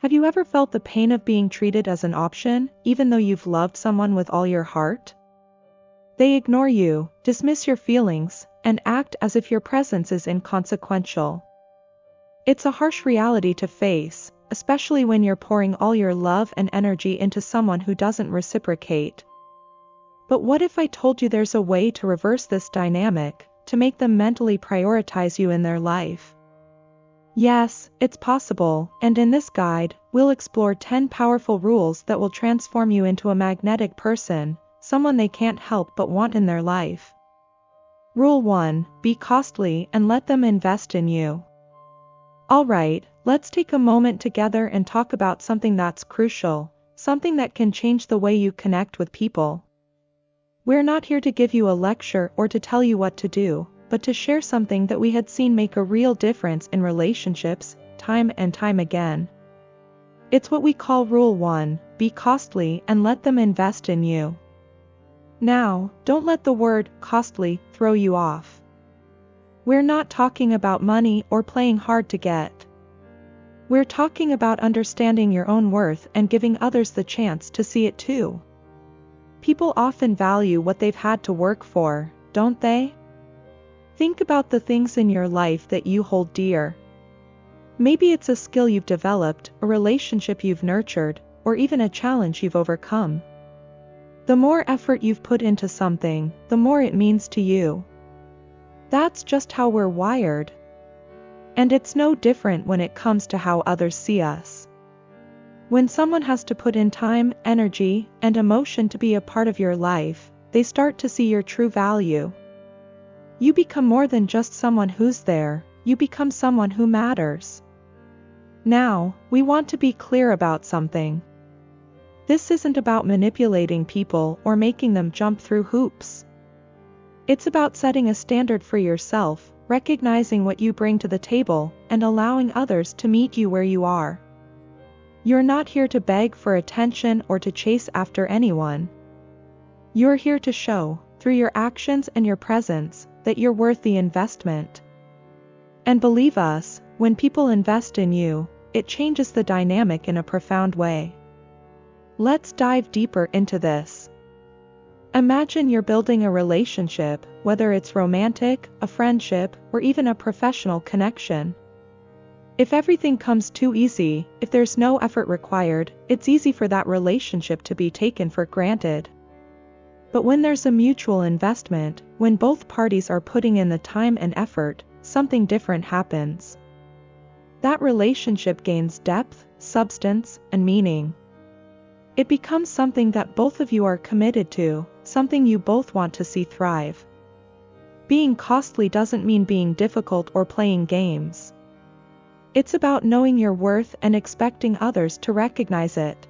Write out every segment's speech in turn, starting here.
Have you ever felt the pain of being treated as an option, even though you've loved someone with all your heart? They ignore you, dismiss your feelings, and act as if your presence is inconsequential. It's a harsh reality to face, especially when you're pouring all your love and energy into someone who doesn't reciprocate. But what if I told you there's a way to reverse this dynamic, to make them mentally prioritize you in their life? Yes, it's possible, and in this guide, we'll explore 10 powerful rules that will transform you into a magnetic person, someone they can't help but want in their life. Rule 1: Be costly and let them invest in you. Alright, let's take a moment together and talk about something that's crucial, something that can change the way you connect with people. We're not here to give you a lecture or to tell you what to do, but to share something that we had seen make a real difference in relationships, time and time again. It's what we call Rule 1: Be costly and let them invest in you. Now, don't let the word costly throw you off. We're not talking about money or playing hard to get. We're talking about understanding your own worth and giving others the chance to see it too. People often value what they've had to work for, don't they? Think about the things in your life that you hold dear. Maybe it's a skill you've developed, a relationship you've nurtured, or even a challenge you've overcome. The more effort you've put into something, the more it means to you. That's just how we're wired. And it's no different when it comes to how others see us. When someone has to put in time, energy, and emotion to be a part of your life, they start to see your true value. You become more than just someone who's there, you become someone who matters. Now, we want to be clear about something. This isn't about manipulating people or making them jump through hoops. It's about setting a standard for yourself, recognizing what you bring to the table, and allowing others to meet you where you are. You're not here to beg for attention or to chase after anyone. You're here to show, through your actions and your presence, that you're worth the investment. And believe us, when people invest in you, it changes the dynamic in a profound way. Let's dive deeper into this. Imagine you're building a relationship, whether it's romantic, a friendship, or even a professional connection. If everything comes too easy, if there's no effort required, it's easy for that relationship to be taken for granted. But when there's a mutual investment, when both parties are putting in the time and effort, something different happens. That relationship gains depth, substance, and meaning. It becomes something that both of you are committed to, something you both want to see thrive. Being costly doesn't mean being difficult or playing games. It's about knowing your worth and expecting others to recognize it.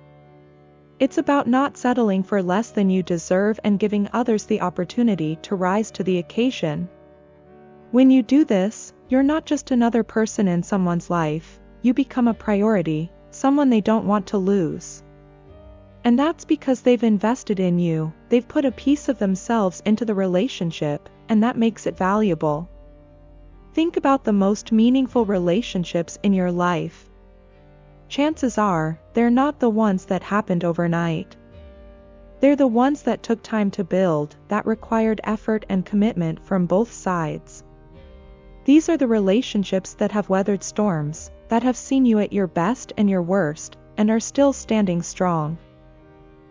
It's about not settling for less than you deserve and giving others the opportunity to rise to the occasion. When you do this, you're not just another person in someone's life, you become a priority, someone they don't want to lose. And that's because they've invested in you, they've put a piece of themselves into the relationship, and that makes it valuable. Think about the most meaningful relationships in your life. Chances are, they're not the ones that happened overnight. They're the ones that took time to build, that required effort and commitment from both sides. These are the relationships that have weathered storms, that have seen you at your best and your worst, and are still standing strong.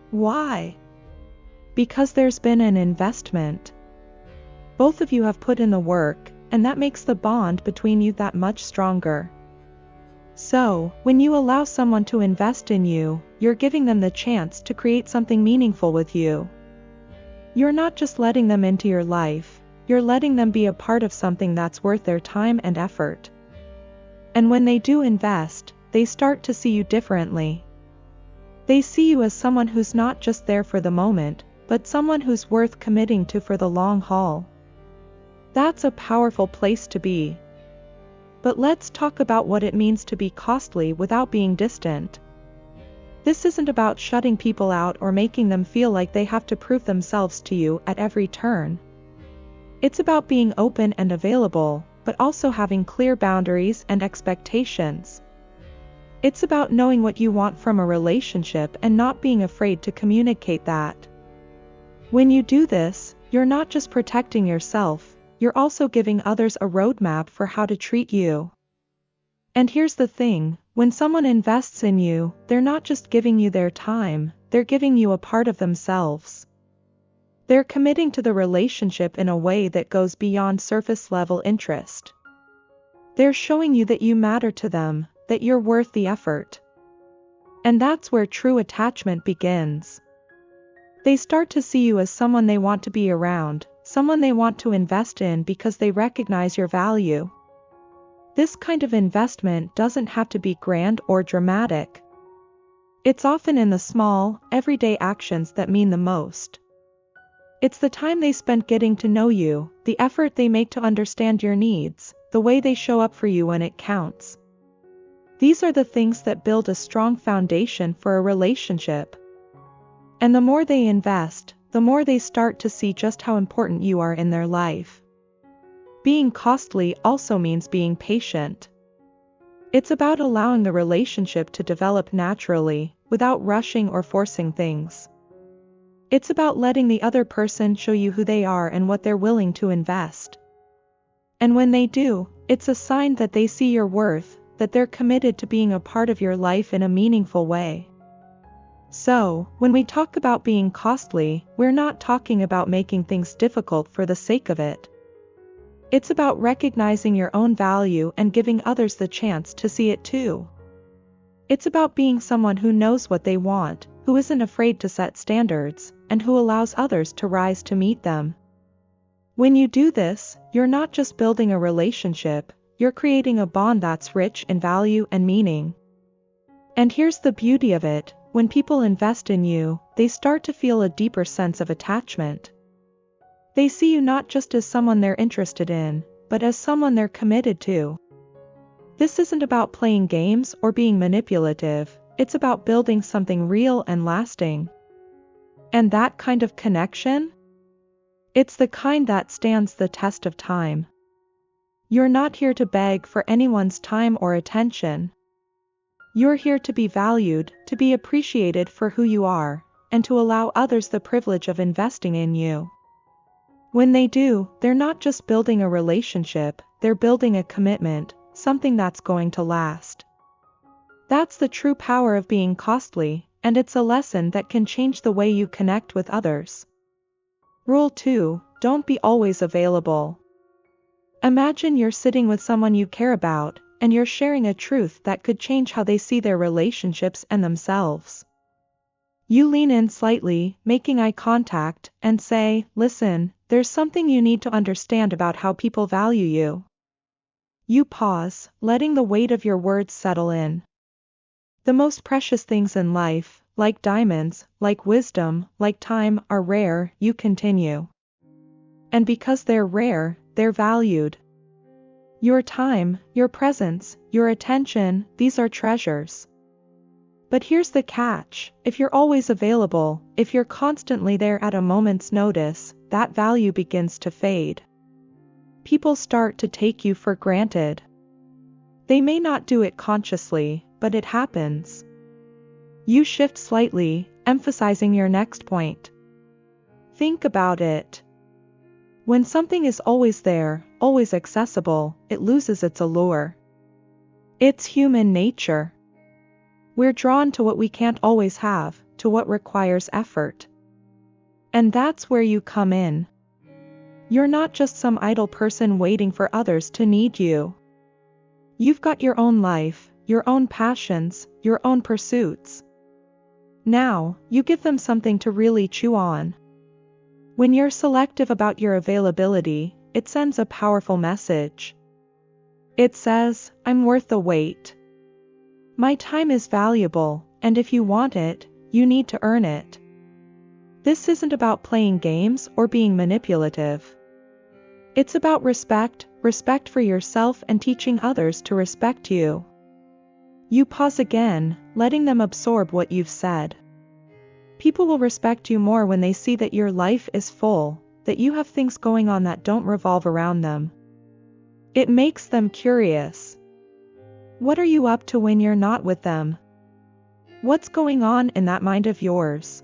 Why? Because there's been an investment. Both of you have put in the work, and that makes the bond between you that much stronger. So, when you allow someone to invest in you, you're giving them the chance to create something meaningful with you. You're not just letting them into your life, you're letting them be a part of something that's worth their time and effort. And when they do invest, they start to see you differently. They see you as someone who's not just there for the moment, but someone who's worth committing to for the long haul. That's a powerful place to be. But let's talk about what it means to be costly without being distant. This isn't about shutting people out or making them feel like they have to prove themselves to you at every turn. It's about being open and available, but also having clear boundaries and expectations. It's about knowing what you want from a relationship and not being afraid to communicate that. When you do this, you're not just protecting yourself, you're also giving others a roadmap for how to treat you. And here's the thing, when someone invests in you, they're not just giving you their time, they're giving you a part of themselves. They're committing to the relationship in a way that goes beyond surface-level interest. They're showing you that you matter to them, that you're worth the effort. And that's where true attachment begins. They start to see you as someone they want to be around, someone they want to invest in because they recognize your value. This kind of investment doesn't have to be grand or dramatic. It's often in the small, everyday actions that mean the most. It's the time they spend getting to know you, the effort they make to understand your needs, the way they show up for you when it counts. These are the things that build a strong foundation for a relationship. And the more they invest, the more they start to see just how important you are in their life. Being costly also means being patient. It's about allowing the relationship to develop naturally, without rushing or forcing things. It's about letting the other person show you who they are and what they're willing to invest. And when they do, it's a sign that they see your worth, that they're committed to being a part of your life in a meaningful way. So, when we talk about being costly, we're not talking about making things difficult for the sake of it. It's about recognizing your own value and giving others the chance to see it too. It's about being someone who knows what they want, who isn't afraid to set standards, and who allows others to rise to meet them. When you do this, you're not just building a relationship, you're creating a bond that's rich in value and meaning. And here's the beauty of it, when people invest in you, they start to feel a deeper sense of attachment. They see you not just as someone they're interested in, but as someone they're committed to. This isn't about playing games or being manipulative, it's about building something real and lasting. And that kind of connection? It's the kind that stands the test of time. You're not here to beg for anyone's time or attention. You're here to be valued, to be appreciated for who you are, and to allow others the privilege of investing in you. When they do, they're not just building a relationship, they're building a commitment, something that's going to last. That's the true power of being costly, and it's a lesson that can change the way you connect with others. Rule 2: don't be always available. Imagine you're sitting with someone you care about, and you're sharing a truth that could change how they see their relationships and themselves. You lean in slightly, making eye contact, and say, "Listen, there's something you need to understand about how people value you." You pause, letting the weight of your words settle in. The most precious things in life, like diamonds, like wisdom, like time, are rare, you continue. And because they're rare, they're valued. Your time, your presence, your attention, these are treasures. But here's the catch: if you're always available, if you're constantly there at a moment's notice, that value begins to fade. People start to take you for granted. They may not do it consciously, but it happens. You shift slightly, emphasizing your next point. Think about it. When something is always there, always accessible, it loses its allure. It's human nature. We're drawn to what we can't always have, to what requires effort. And that's where you come in. You're not just some idle person waiting for others to need you. You've got your own life, your own passions, your own pursuits. Now, you give them something to really chew on. When you're selective about your availability, it sends a powerful message. It says, "I'm worth the wait. My time is valuable, and if you want it, you need to earn it." This isn't about playing games or being manipulative. It's about respect for yourself and teaching others to respect you. You pause again, letting them absorb what you've said. People will respect you more when they see that your life is full, that you have things going on that don't revolve around them. It makes them curious. What are you up to when you're not with them? What's going on in that mind of yours?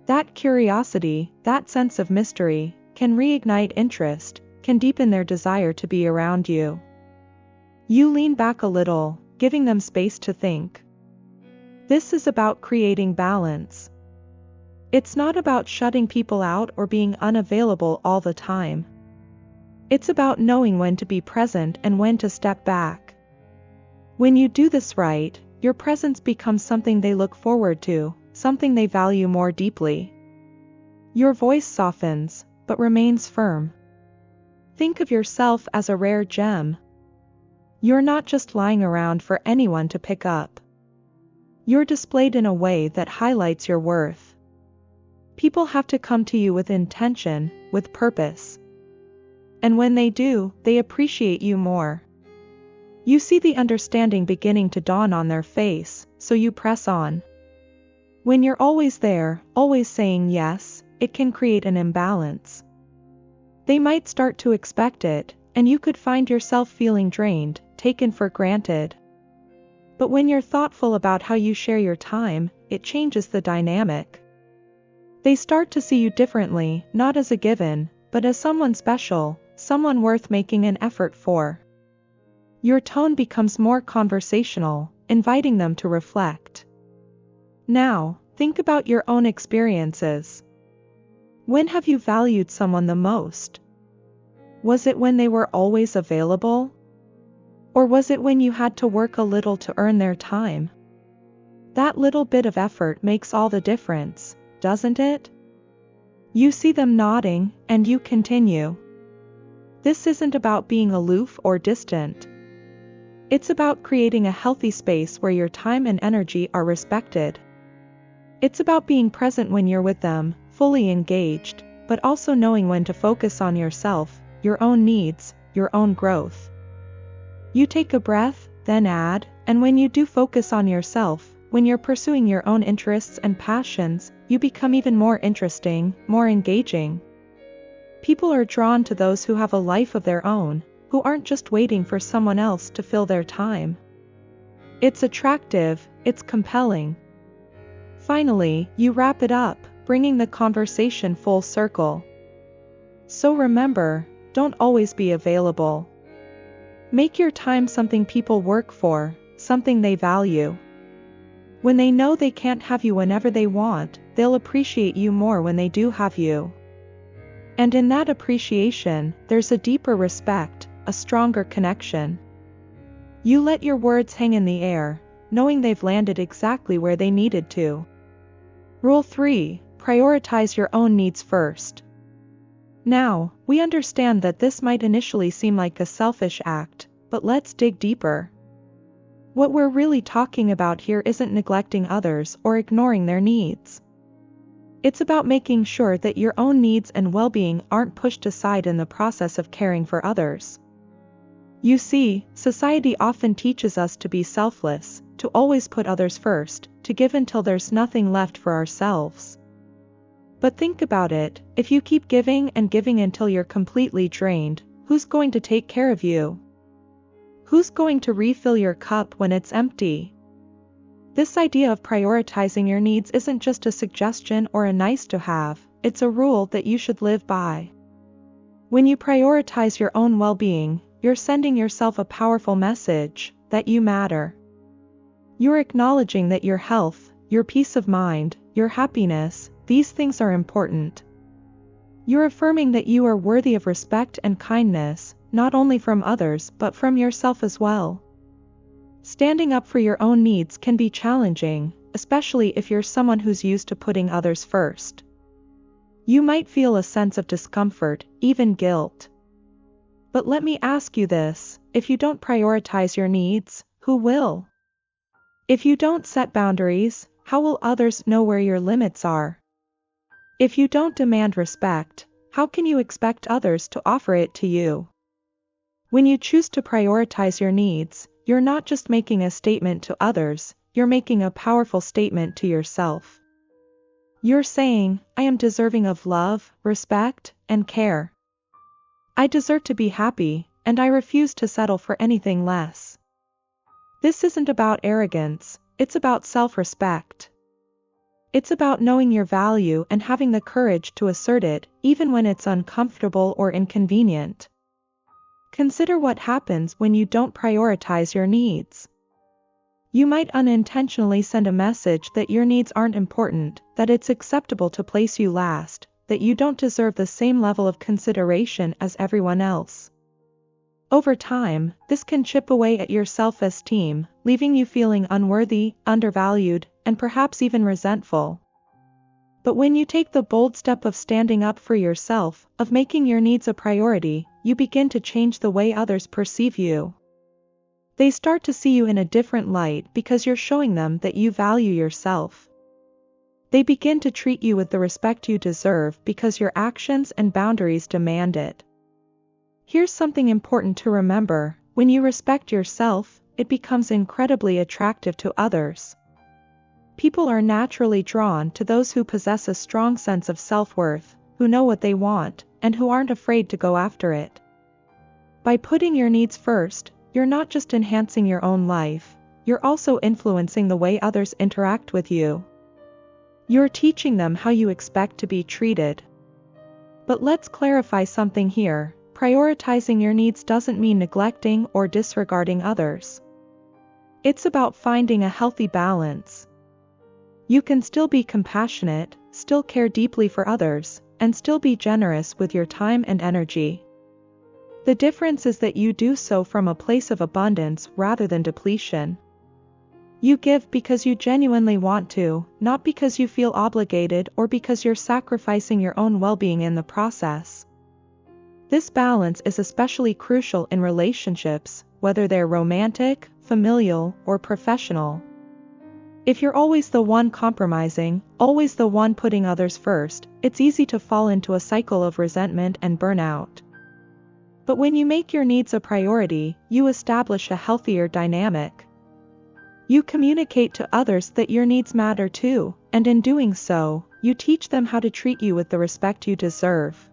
That curiosity, that sense of mystery, can reignite interest, can deepen their desire to be around you. You lean back a little, giving them space to think. This is about creating balance. It's not about shutting people out or being unavailable all the time. It's about knowing when to be present and when to step back. When you do this right, your presence becomes something they look forward to, something they value more deeply. Your voice softens, but remains firm. Think of yourself as a rare gem. You're not just lying around for anyone to pick up. You're displayed in a way that highlights your worth. People have to come to you with intention, with purpose. And when they do, they appreciate you more. You see the understanding beginning to dawn on their face, so you press on. When you're always there, always saying yes, it can create an imbalance. They might start to expect it, and you could find yourself feeling drained, taken for granted. But when you're thoughtful about how you share your time, it changes the dynamic. They start to see you differently, not as a given, but as someone special, someone worth making an effort for. Your tone becomes more conversational, inviting them to reflect. Now, think about your own experiences. When have you valued someone the most? Was it when they were always available? Or was it when you had to work a little to earn their time? That little bit of effort makes all the difference, doesn't it? You see them nodding, and you continue. This isn't about being aloof or distant. It's about creating a healthy space where your time and energy are respected. It's about being present when you're with them, fully engaged, but also knowing when to focus on yourself, your own needs, your own growth. You take a breath, then add, and when you do focus on yourself, when you're pursuing your own interests and passions, you become even more interesting, more engaging. People are drawn to those who have a life of their own, who aren't just waiting for someone else to fill their time. It's attractive, it's compelling. Finally, you wrap it up, bringing the conversation full circle. So remember, don't always be available. Make your time something people work for, something they value. When they know they can't have you whenever they want, they'll appreciate you more when they do have you. And in that appreciation, there's a deeper respect, a stronger connection. You let your words hang in the air, knowing they've landed exactly where they needed to. Rule 3: prioritize your own needs first. Now, we understand that this might initially seem like a selfish act, but let's dig deeper. What we're really talking about here isn't neglecting others or ignoring their needs. It's about making sure that your own needs and well-being aren't pushed aside in the process of caring for others. You see, society often teaches us to be selfless, to always put others first, to give until there's nothing left for ourselves. But think about it, if you keep giving and giving until you're completely drained, who's going to take care of you? Who's going to refill your cup when it's empty? This idea of prioritizing your needs isn't just a suggestion or a nice to have, it's a rule that you should live by. When you prioritize your own well-being, you're sending yourself a powerful message that you matter. You're acknowledging that your health, your peace of mind, your happiness, these things are important. You're affirming that you are worthy of respect and kindness, not only from others but from yourself as well. Standing up for your own needs can be challenging, especially if you're someone who's used to putting others first. You might feel a sense of discomfort, even guilt. But let me ask you this, if you don't prioritize your needs, who will? If you don't set boundaries, how will others know where your limits are? If you don't demand respect, how can you expect others to offer it to you? When you choose to prioritize your needs, you're not just making a statement to others, you're making a powerful statement to yourself. You're saying, I am deserving of love, respect, and care. I deserve to be happy, and I refuse to settle for anything less. This isn't about arrogance, it's about self-respect. It's about knowing your value and having the courage to assert it, even when it's uncomfortable or inconvenient. Consider what happens when you don't prioritize your needs. You might unintentionally send a message that your needs aren't important, that it's acceptable to place you last, that you don't deserve the same level of consideration as everyone else. Over time, this can chip away at your self-esteem, leaving you feeling unworthy, undervalued, and perhaps even resentful. But when you take the bold step of standing up for yourself, of making your needs a priority, you begin to change the way others perceive you. They start to see you in a different light because you're showing them that you value yourself. They begin to treat you with the respect you deserve because your actions and boundaries demand it. Here's something important to remember: when you respect yourself, it becomes incredibly attractive to others. People are naturally drawn to those who possess a strong sense of self-worth, who know what they want, and who aren't afraid to go after it. By putting your needs first, you're not just enhancing your own life, you're also influencing the way others interact with you. You're teaching them how you expect to be treated. But let's clarify something here: prioritizing your needs doesn't mean neglecting or disregarding others. It's about finding a healthy balance. You can still be compassionate, still care deeply for others, and still be generous with your time and energy. The difference is that you do so from a place of abundance rather than depletion. You give because you genuinely want to, not because you feel obligated or because you're sacrificing your own well-being in the process. This balance is especially crucial in relationships, whether they're romantic, familial, or professional. If you're always the one compromising, always the one putting others first, it's easy to fall into a cycle of resentment and burnout. But when you make your needs a priority, you establish a healthier dynamic. You communicate to others that your needs matter too, and in doing so, you teach them how to treat you with the respect you deserve.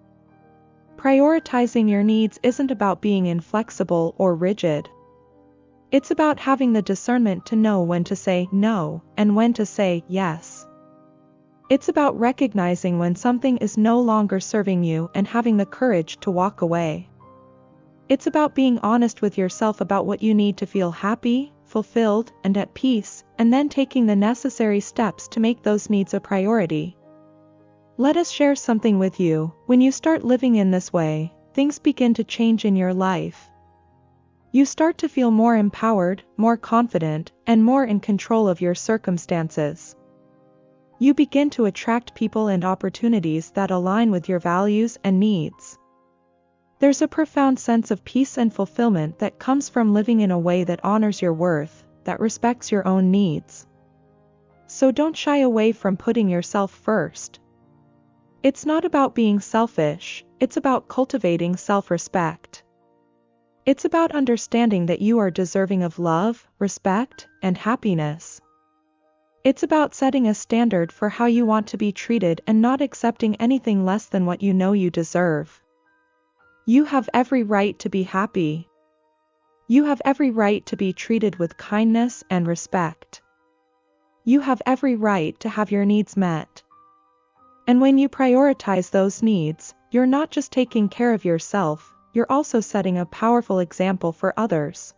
Prioritizing your needs isn't about being inflexible or rigid. It's about having the discernment to know when to say no, and when to say yes. It's about recognizing when something is no longer serving you and having the courage to walk away. It's about being honest with yourself about what you need to feel happy, fulfilled, and at peace, and then taking the necessary steps to make those needs a priority. Let us share something with you: when you start living in this way, things begin to change in your life. You start to feel more empowered, more confident, and more in control of your circumstances. You begin to attract people and opportunities that align with your values and needs. There's a profound sense of peace and fulfillment that comes from living in a way that honors your worth, that respects your own needs. So don't shy away from putting yourself first. It's not about being selfish, it's about cultivating self-respect. It's about understanding that you are deserving of love, respect, and happiness. It's about setting a standard for how you want to be treated and not accepting anything less than what you know you deserve. You have every right to be happy. You have every right to be treated with kindness and respect. You have every right to have your needs met. And when you prioritize those needs, you're not just taking care of yourself, you're also setting a powerful example for others.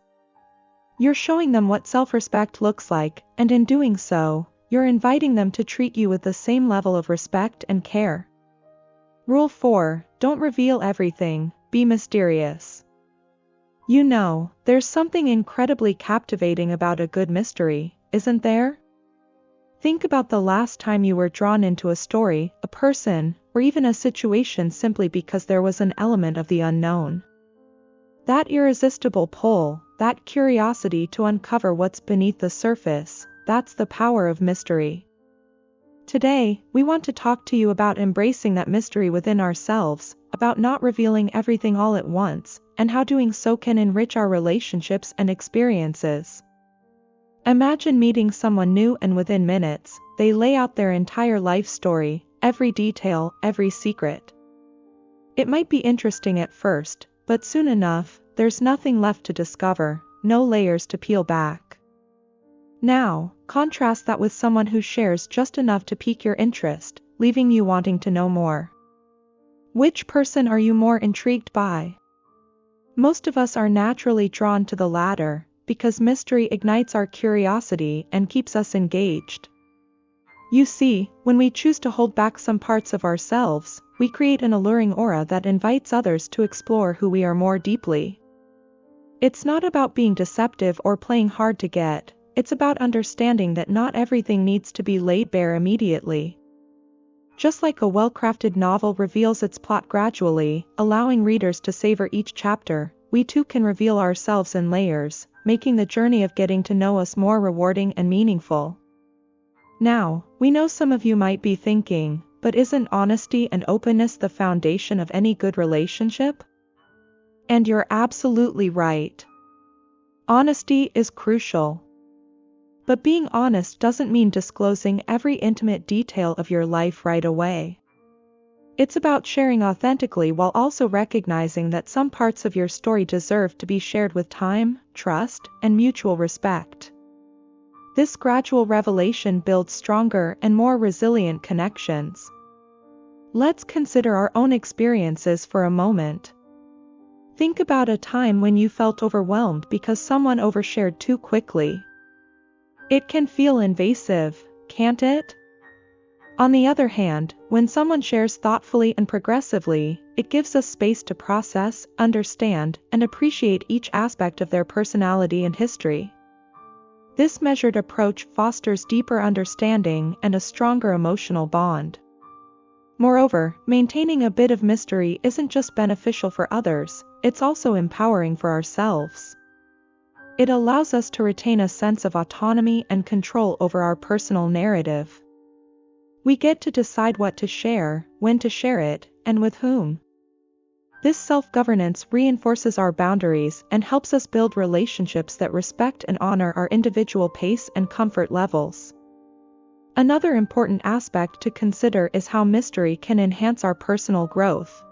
You're showing them what self-respect looks like, and in doing so, you're inviting them to treat you with the same level of respect and care. Rule 4: don't reveal everything, be mysterious. You know, there's something incredibly captivating about a good mystery, isn't there? Think about the last time you were drawn into a story, a person, or even a situation simply because there was an element of the unknown. That irresistible pull, that curiosity to uncover what's beneath the surface, that's the power of mystery. Today, we want to talk to you about embracing that mystery within ourselves, about not revealing everything all at once, and how doing so can enrich our relationships and experiences. Imagine meeting someone new and within minutes, they lay out their entire life story, every detail, every secret. It might be interesting at first, but soon enough, there's nothing left to discover, no layers to peel back. Now, contrast that with someone who shares just enough to pique your interest, leaving you wanting to know more. Which person are you more intrigued by? Most of us are naturally drawn to the latter, because mystery ignites our curiosity and keeps us engaged. You see, when we choose to hold back some parts of ourselves, we create an alluring aura that invites others to explore who we are more deeply. It's not about being deceptive or playing hard to get, it's about understanding that not everything needs to be laid bare immediately. Just like a well-crafted novel reveals its plot gradually, allowing readers to savor each chapter, we too can reveal ourselves in layers, making the journey of getting to know us more rewarding and meaningful. Now, we know some of you might be thinking, but isn't honesty and openness the foundation of any good relationship? And you're absolutely right. Honesty is crucial. But being honest doesn't mean disclosing every intimate detail of your life right away. It's about sharing authentically while also recognizing that some parts of your story deserve to be shared with time, trust, and mutual respect. This gradual revelation builds stronger and more resilient connections. Let's consider our own experiences for a moment. Think about a time when you felt overwhelmed because someone overshared too quickly. It can feel invasive, can't it? On the other hand, when someone shares thoughtfully and progressively, it gives us space to process, understand, and appreciate each aspect of their personality and history. This measured approach fosters deeper understanding and a stronger emotional bond. Moreover, maintaining a bit of mystery isn't just beneficial for others, it's also empowering for ourselves. It allows us to retain a sense of autonomy and control over our personal narrative. We get to decide what to share, when to share it, and with whom. This self-governance reinforces our boundaries and helps us build relationships that respect and honor our individual pace and comfort levels. Another important aspect to consider is how mystery can enhance our personal growth.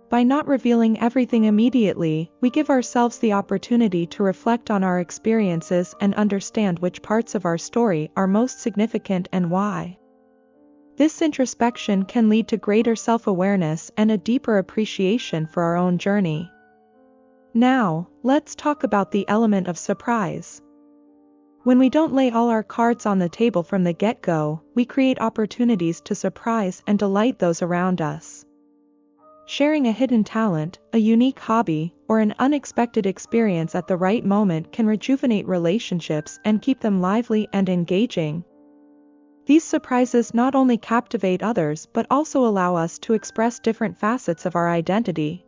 By not revealing everything immediately, we give ourselves the opportunity to reflect on our experiences and understand which parts of our story are most significant and why. This introspection can lead to greater self-awareness and a deeper appreciation for our own journey. Now, let's talk about the element of surprise. When we don't lay all our cards on the table from the get-go, we create opportunities to surprise and delight those around us. Sharing a hidden talent, a unique hobby, or an unexpected experience at the right moment can rejuvenate relationships and keep them lively and engaging. These surprises not only captivate others but also allow us to express different facets of our identity.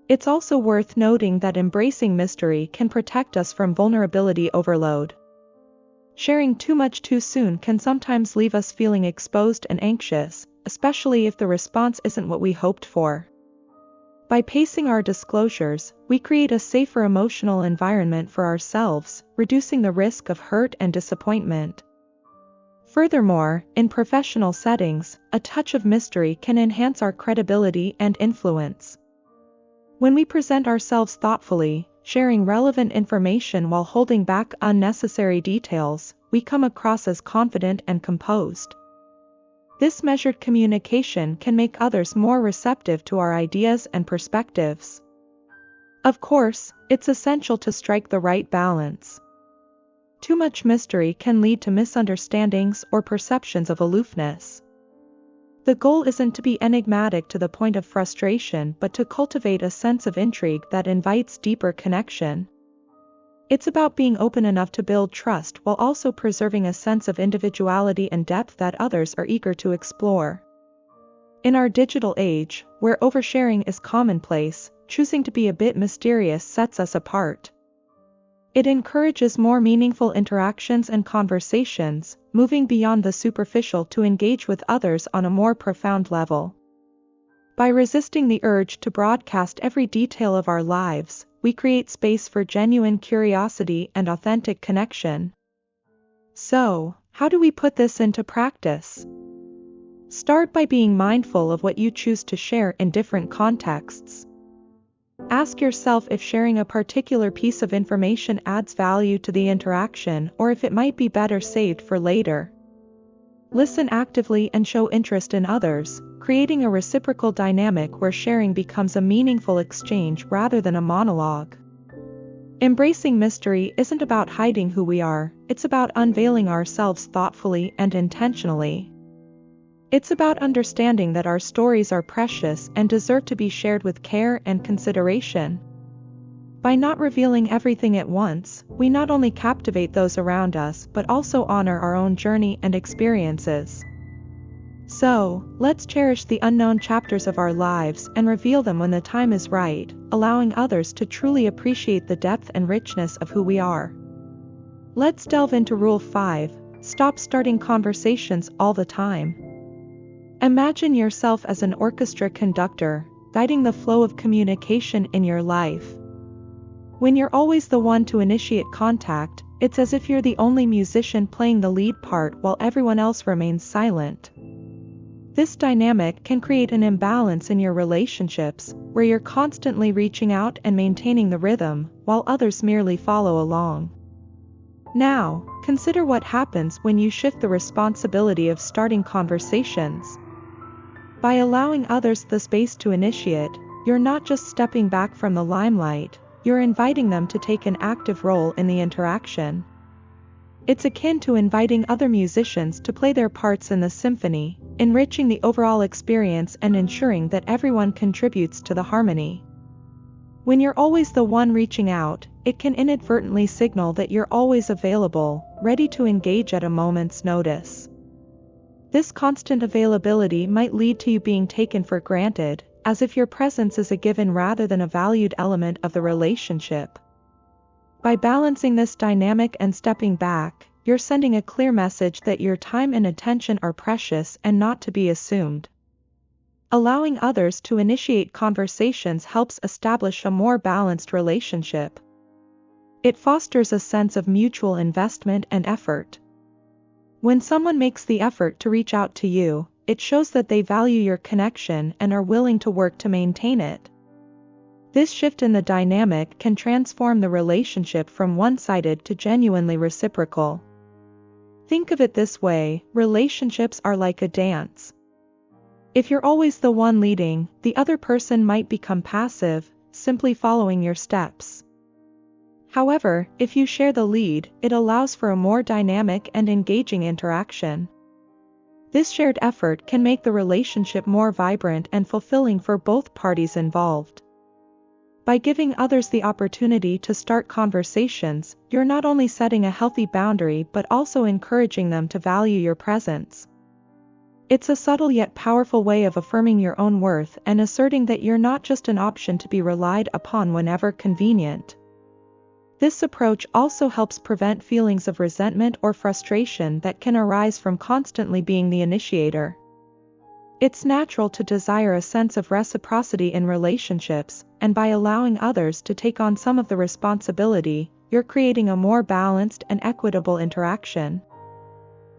It's also worth noting that embracing mystery can protect us from vulnerability overload. Sharing too much too soon can sometimes leave us feeling exposed and anxious, especially if the response isn't what we hoped for. By pacing our disclosures, we create a safer emotional environment for ourselves, reducing the risk of hurt and disappointment. Furthermore, in professional settings, a touch of mystery can enhance our credibility and influence. When we present ourselves thoughtfully, sharing relevant information while holding back unnecessary details, we come across as confident and composed. This measured communication can make others more receptive to our ideas and perspectives. Of course, it's essential to strike the right balance. Too much mystery can lead to misunderstandings or perceptions of aloofness. The goal isn't to be enigmatic to the point of frustration but to cultivate a sense of intrigue that invites deeper connection. It's about being open enough to build trust while also preserving a sense of individuality and depth that others are eager to explore. In our digital age, where oversharing is commonplace, choosing to be a bit mysterious sets us apart. It encourages more meaningful interactions and conversations, moving beyond the superficial to engage with others on a more profound level. By resisting the urge to broadcast every detail of our lives, we create space for genuine curiosity and authentic connection. So, how do we put this into practice? Start by being mindful of what you choose to share in different contexts. Ask yourself if sharing a particular piece of information adds value to the interaction or if it might be better saved for later. Listen actively and show interest in others, creating a reciprocal dynamic where sharing becomes a meaningful exchange rather than a monologue. Embracing mystery isn't about hiding who we are, it's about unveiling ourselves thoughtfully and intentionally. It's about understanding that our stories are precious and deserve to be shared with care and consideration. By not revealing everything at once, we not only captivate those around us but also honor our own journey and experiences. So, let's cherish the unknown chapters of our lives and reveal them when the time is right, allowing others to truly appreciate the depth and richness of who we are. Let's delve into Rule 5, stop starting conversations all the time. Imagine yourself as an orchestra conductor, guiding the flow of communication in your life. When you're always the one to initiate contact, it's as if you're the only musician playing the lead part while everyone else remains silent. This dynamic can create an imbalance in your relationships, where you're constantly reaching out and maintaining the rhythm, while others merely follow along. Now, consider what happens when you shift the responsibility of starting conversations. By allowing others the space to initiate, you're not just stepping back from the limelight, you're inviting them to take an active role in the interaction. It's akin to inviting other musicians to play their parts in the symphony, enriching the overall experience and ensuring that everyone contributes to the harmony. When you're always the one reaching out, it can inadvertently signal that you're always available, ready to engage at a moment's notice. This constant availability might lead to you being taken for granted, as if your presence is a given rather than a valued element of the relationship. By balancing this dynamic and stepping back, you're sending a clear message that your time and attention are precious and not to be assumed. Allowing others to initiate conversations helps establish a more balanced relationship. It fosters a sense of mutual investment and effort. When someone makes the effort to reach out to you, it shows that they value your connection and are willing to work to maintain it. This shift in the dynamic can transform the relationship from one-sided to genuinely reciprocal. Think of it this way: relationships are like a dance. If you're always the one leading, the other person might become passive, simply following your steps. However, if you share the lead, it allows for a more dynamic and engaging interaction. This shared effort can make the relationship more vibrant and fulfilling for both parties involved. By giving others the opportunity to start conversations, you're not only setting a healthy boundary but also encouraging them to value your presence. It's a subtle yet powerful way of affirming your own worth and asserting that you're not just an option to be relied upon whenever convenient. This approach also helps prevent feelings of resentment or frustration that can arise from constantly being the initiator. It's natural to desire a sense of reciprocity in relationships, and by allowing others to take on some of the responsibility, you're creating a more balanced and equitable interaction.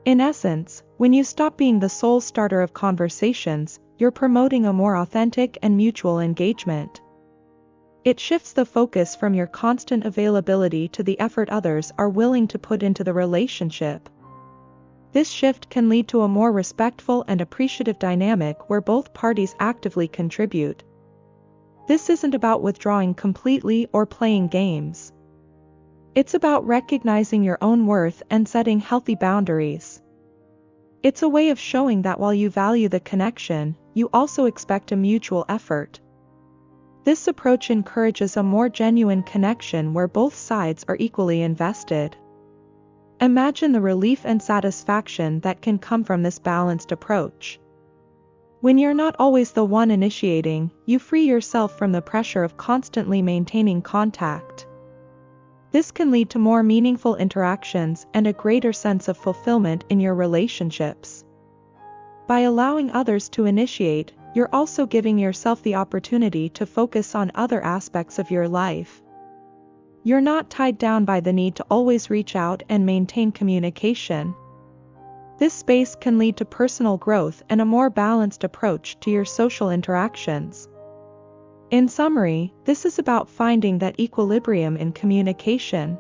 In essence, when you stop being the sole starter of conversations, you're promoting a more authentic and mutual engagement. It shifts the focus from your constant availability to the effort others are willing to put into the relationship. This shift can lead to a more respectful and appreciative dynamic where both parties actively contribute. This isn't about withdrawing completely or playing games. It's about recognizing your own worth and setting healthy boundaries. It's a way of showing that while you value the connection, you also expect a mutual effort. This approach encourages a more genuine connection where both sides are equally invested. Imagine the relief and satisfaction that can come from this balanced approach. When you're not always the one initiating, you free yourself from the pressure of constantly maintaining contact. This can lead to more meaningful interactions and a greater sense of fulfillment in your relationships. By allowing others to initiate, you're also giving yourself the opportunity to focus on other aspects of your life. You're not tied down by the need to always reach out and maintain communication. This space can lead to personal growth and a more balanced approach to your social interactions. In summary, this is about finding that equilibrium in communication.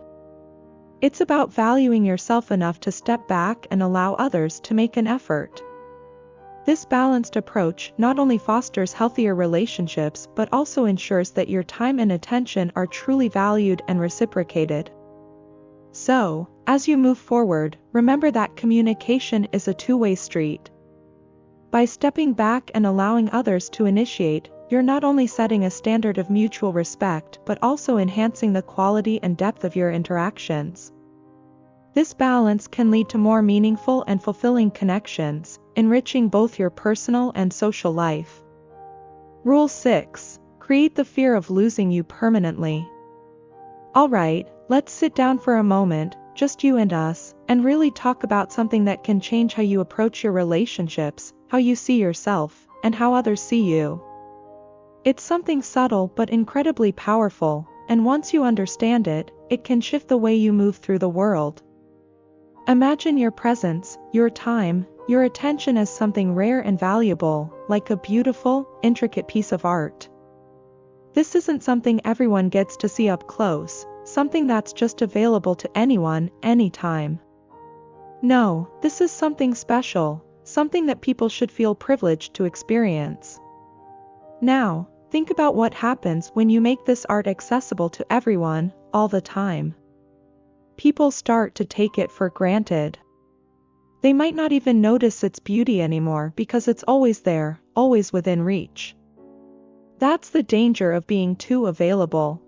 It's about valuing yourself enough to step back and allow others to make an effort. This balanced approach not only fosters healthier relationships but also ensures that your time and attention are truly valued and reciprocated. So, as you move forward, remember that communication is a two-way street. By stepping back and allowing others to initiate, you're not only setting a standard of mutual respect but also enhancing the quality and depth of your interactions. This balance can lead to more meaningful and fulfilling connections, enriching both your personal and social life. Rule 6. Create the fear of losing you permanently. Alright, let's sit down for a moment, just you and us, and really talk about something that can change how you approach your relationships, how you see yourself, and how others see you. It's something subtle but incredibly powerful, and once you understand it, it can shift the way you move through the world. Imagine your presence, your time, your attention as something rare and valuable, like a beautiful, intricate piece of art. This isn't something everyone gets to see up close, something that's just available to anyone, anytime. No, this is something special, something that people should feel privileged to experience. Now, think about what happens when you make this art accessible to everyone, all the time. People start to take it for granted. They might not even notice its beauty anymore because it's always there, always within reach. That's the danger of being too available.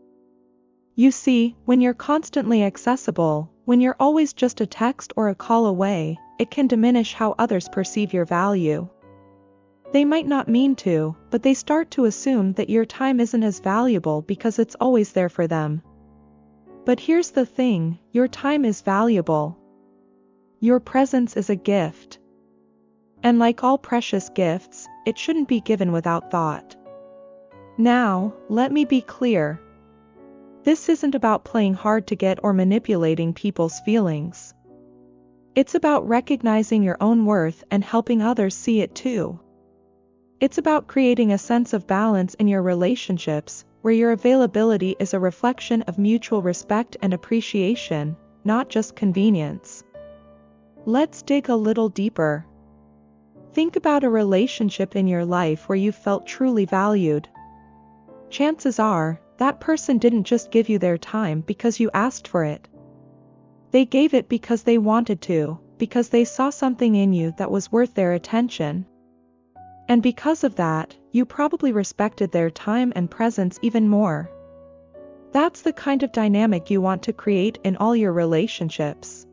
You see, when you're constantly accessible, when you're always just a text or a call away, it can diminish how others perceive your value. They might not mean to, but they start to assume that your time isn't as valuable because it's always there for them. But here's the thing, your time is valuable. Your presence is a gift. And like all precious gifts, it shouldn't be given without thought. Now, let me be clear. This isn't about playing hard to get or manipulating people's feelings. It's about recognizing your own worth and helping others see it too. It's about creating a sense of balance in your relationships, where your availability is a reflection of mutual respect and appreciation, not just convenience. Let's dig a little deeper. Think about a relationship in your life where you felt truly valued. Chances are, that person didn't just give you their time because you asked for it. They gave it because they wanted to, because they saw something in you that was worth their attention. And because of that, you probably respected their time and presence even more. That's the kind of dynamic you want to create in all your relationships.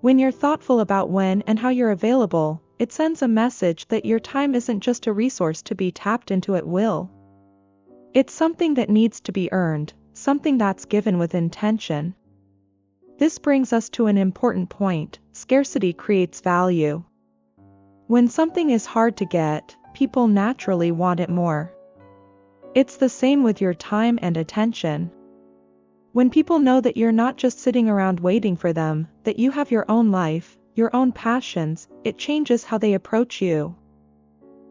When you're thoughtful about when and how you're available, it sends a message that your time isn't just a resource to be tapped into at will. It's something that needs to be earned, something that's given with intention. This brings us to an important point: scarcity creates value. When something is hard to get, people naturally want it more. It's the same with your time and attention. When people know that you're not just sitting around waiting for them, that you have your own life, your own passions, it changes how they approach you.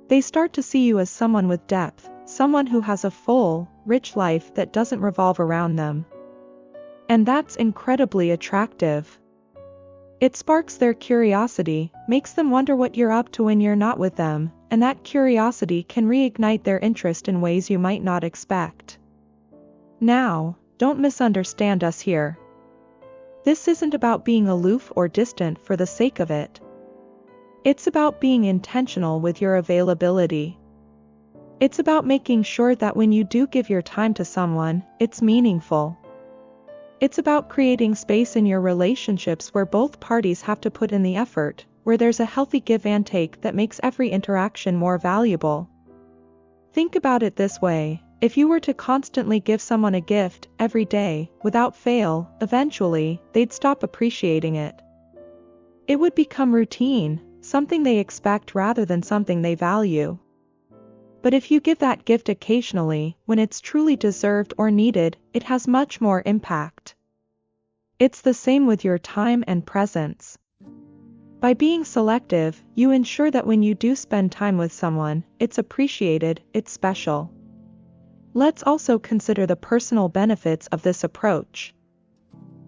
They start to see you as someone with depth, someone who has a full, rich life that doesn't revolve around them. And that's incredibly attractive. It sparks their curiosity, makes them wonder what you're up to when you're not with them, and that curiosity can reignite their interest in ways you might not expect. Now, don't misunderstand us here. This isn't about being aloof or distant for the sake of it. It's about being intentional with your availability. It's about making sure that when you do give your time to someone, it's meaningful. It's about creating space in your relationships where both parties have to put in the effort, where there's a healthy give and take that makes every interaction more valuable. Think about it this way: if you were to constantly give someone a gift every day, without fail, eventually, they'd stop appreciating it. It would become routine, something they expect rather than something they value. But if you give that gift occasionally, when it's truly deserved or needed, it has much more impact. It's the same with your time and presence. By being selective, you ensure that when you do spend time with someone, it's appreciated, it's special. Let's also consider the personal benefits of this approach.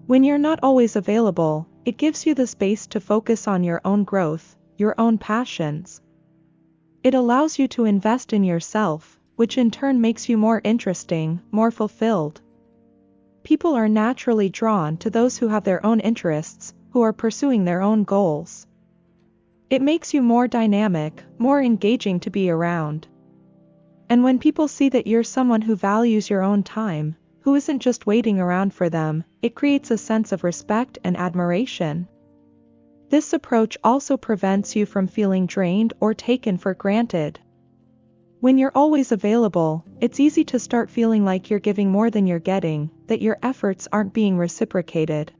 When you're not always available, it gives you the space to focus on your own growth, your own passions. It allows you to invest in yourself, which in turn makes you more interesting, more fulfilled. People are naturally drawn to those who have their own interests, who are pursuing their own goals. It makes you more dynamic, more engaging to be around. And when people see that you're someone who values your own time, who isn't just waiting around for them, it creates a sense of respect and admiration. This approach also prevents you from feeling drained or taken for granted. When you're always available, it's easy to start feeling like you're giving more than you're getting, that your efforts aren't being reciprocated.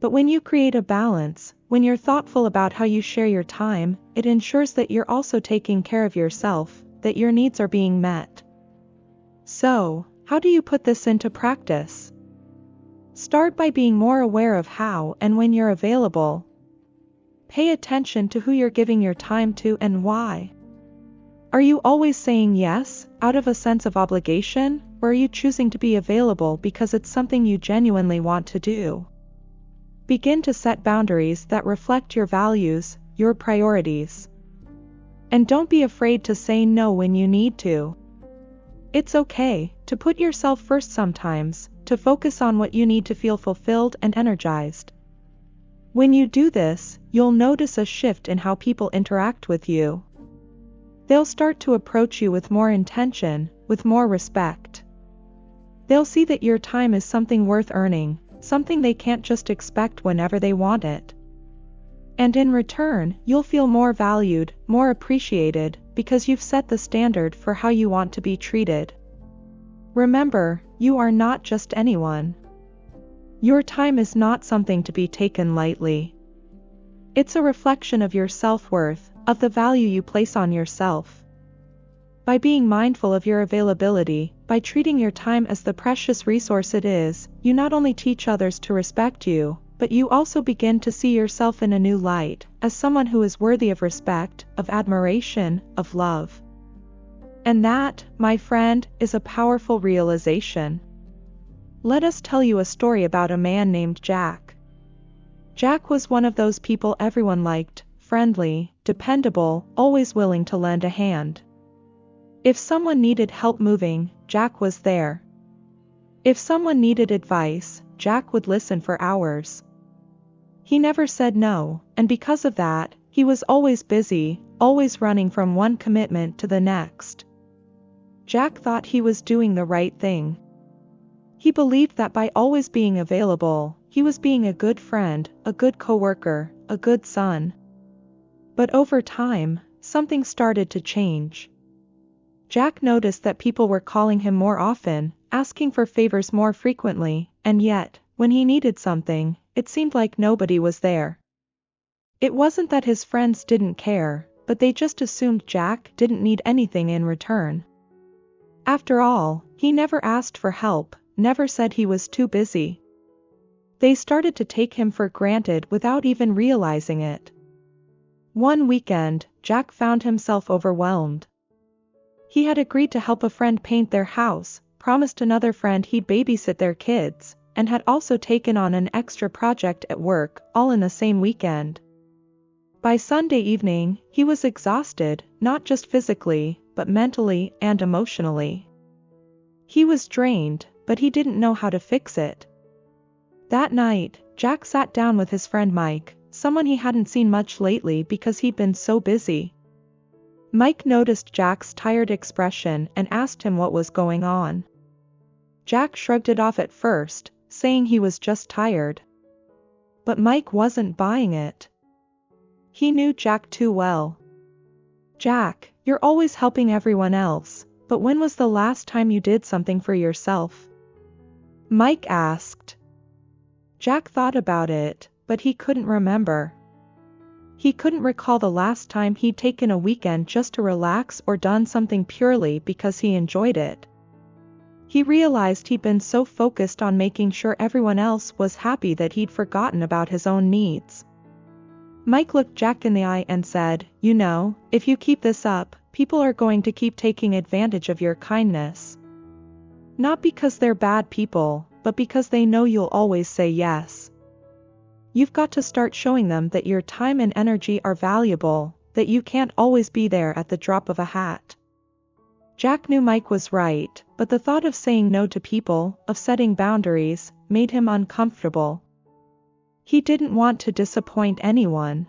But when you create a balance, when you're thoughtful about how you share your time, it ensures that you're also taking care of yourself, that your needs are being met. So, how do you put this into practice? Start by being more aware of how and when you're available. Pay attention to who you're giving your time to and why. Are you always saying yes, out of a sense of obligation, or are you choosing to be available because it's something you genuinely want to do? Begin to set boundaries that reflect your values, your priorities. And don't be afraid to say no when you need to. It's okay to put yourself first sometimes, to focus on what you need to feel fulfilled and energized. When you do this, you'll notice a shift in how people interact with you. They'll start to approach you with more intention, with more respect. They'll see that your time is something worth earning, something they can't just expect whenever they want it. And in return, you'll feel more valued, more appreciated, because you've set the standard for how you want to be treated. Remember, you are not just anyone. Your time is not something to be taken lightly. It's a reflection of your self-worth, of the value you place on yourself. By being mindful of your availability, by treating your time as the precious resource it is, you not only teach others to respect you, but you also begin to see yourself in a new light, as someone who is worthy of respect, of admiration, of love. And that, my friend, is a powerful realization. Let us tell you a story about a man named Jack. Jack was one of those people everyone liked, friendly, dependable, always willing to lend a hand. If someone needed help moving, Jack was there. If someone needed advice, Jack would listen for hours. He never said no, and because of that, he was always busy, always running from one commitment to the next. Jack thought he was doing the right thing. He believed that by always being available, he was being a good friend, a good coworker, a good son. But over time, something started to change. Jack noticed that people were calling him more often, asking for favors more frequently, and yet, when he needed something, it seemed like nobody was there. It wasn't that his friends didn't care, but they just assumed Jack didn't need anything in return. After all, he never asked for help, never said he was too busy. They started to take him for granted without even realizing it. One weekend, Jack found himself overwhelmed. He had agreed to help a friend paint their house, promised another friend he'd babysit their kids, and had also taken on an extra project at work, all in the same weekend. By Sunday evening, he was exhausted, not just physically, but mentally and emotionally. He was drained, but he didn't know how to fix it. That night, Jack sat down with his friend Mike, someone he hadn't seen much lately because he'd been so busy. Mike noticed Jack's tired expression and asked him what was going on. Jack shrugged it off at first, saying he was just tired. But Mike wasn't buying it. He knew Jack too well. "Jack, you're always helping everyone else, but when was the last time you did something for yourself?" Mike asked. Jack thought about it, but he couldn't remember. He couldn't recall the last time he'd taken a weekend just to relax or done something purely because he enjoyed it. He realized he'd been so focused on making sure everyone else was happy that he'd forgotten about his own needs. Mike looked Jack in the eye and said, "You know, if you keep this up, people are going to keep taking advantage of your kindness. Not because they're bad people, but because they know you'll always say yes. You've got to start showing them that your time and energy are valuable, that you can't always be there at the drop of a hat. Jack knew Mike was right, but the thought of saying no to people, of setting boundaries, made him uncomfortable. He didn't want to disappoint anyone.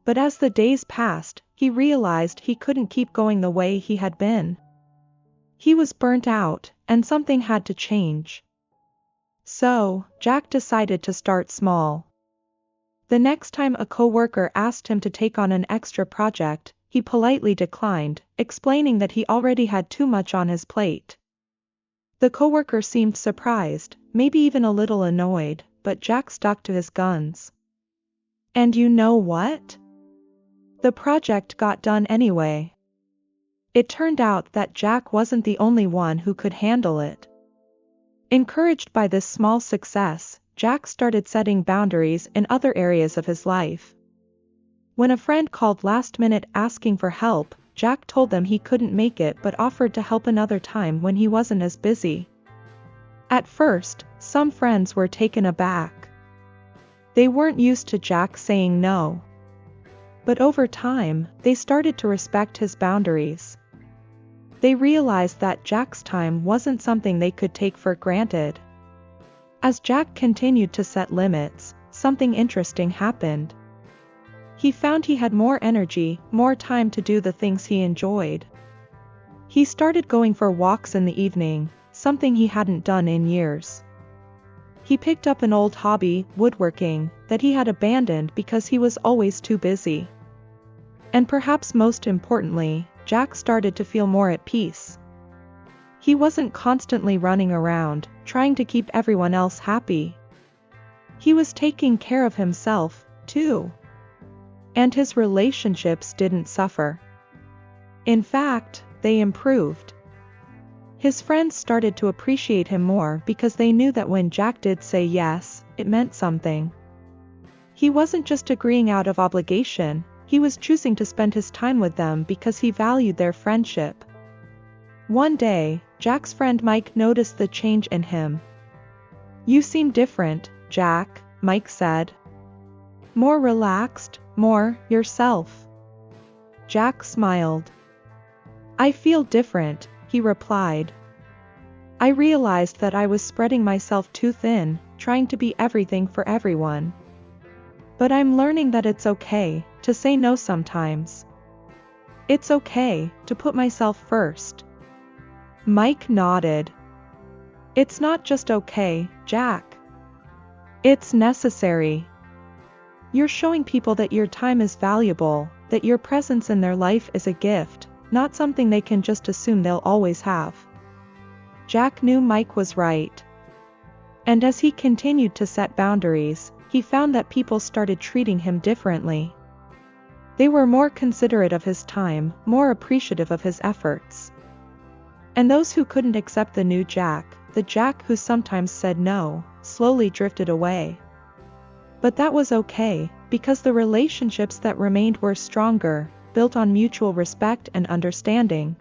But as the days passed, he realized he couldn't keep going the way he had been. He was burnt out, and something had to change. So, Jack decided to start small. The next time a coworker asked him to take on an extra project, he politely declined, explaining that he already had too much on his plate. The coworker seemed surprised, maybe even a little annoyed, but Jack stuck to his guns. And you know what? The project got done anyway. It turned out that Jack wasn't the only one who could handle it. Encouraged by this small success, Jack started setting boundaries in other areas of his life. When a friend called last minute asking for help, Jack told them he couldn't make it but offered to help another time when he wasn't as busy. At first, some friends were taken aback. They weren't used to Jack saying no. But over time, they started to respect his boundaries. They realized that Jack's time wasn't something they could take for granted. As Jack continued to set limits, something interesting happened. He found he had more energy, more time to do the things he enjoyed. He started going for walks in the evening, something he hadn't done in years. He picked up an old hobby, woodworking, that he had abandoned because he was always too busy. And perhaps most importantly, Jack started to feel more at peace. He wasn't constantly running around, trying to keep everyone else happy. He was taking care of himself, too. And his relationships didn't suffer. In fact, they improved. His friends started to appreciate him more because they knew that when Jack did say yes, it meant something. He wasn't just agreeing out of obligation, he was choosing to spend his time with them because he valued their friendship. One day, Jack's friend Mike noticed the change in him. "You seem different, Jack," Mike said. "More relaxed, more yourself." Jack smiled. "I feel different," he replied. "I realized that I was spreading myself too thin, trying to be everything for everyone. But I'm learning that it's okay to say no sometimes. It's okay to put myself first." Mike nodded. "It's not just okay, Jack. It's necessary. You're showing people that your time is valuable, that your presence in their life is a gift, not something they can just assume they'll always have." Jack knew Mike was right. And as he continued to set boundaries, he found that people started treating him differently. They were more considerate of his time, more appreciative of his efforts. And those who couldn't accept the new Jack, the Jack who sometimes said no, slowly drifted away. But that was okay, because the relationships that remained were stronger, built on mutual respect and understanding.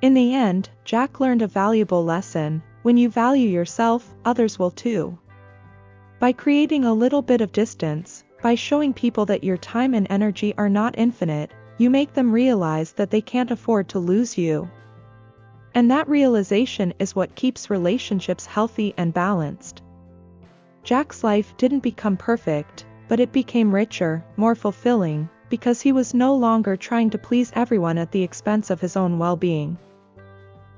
In the end, Jack learned a valuable lesson: when you value yourself, others will too. By creating a little bit of distance, by showing people that your time and energy are not infinite, you make them realize that they can't afford to lose you. And that realization is what keeps relationships healthy and balanced. Jack's life didn't become perfect, but it became richer, more fulfilling, because he was no longer trying to please everyone at the expense of his own well-being.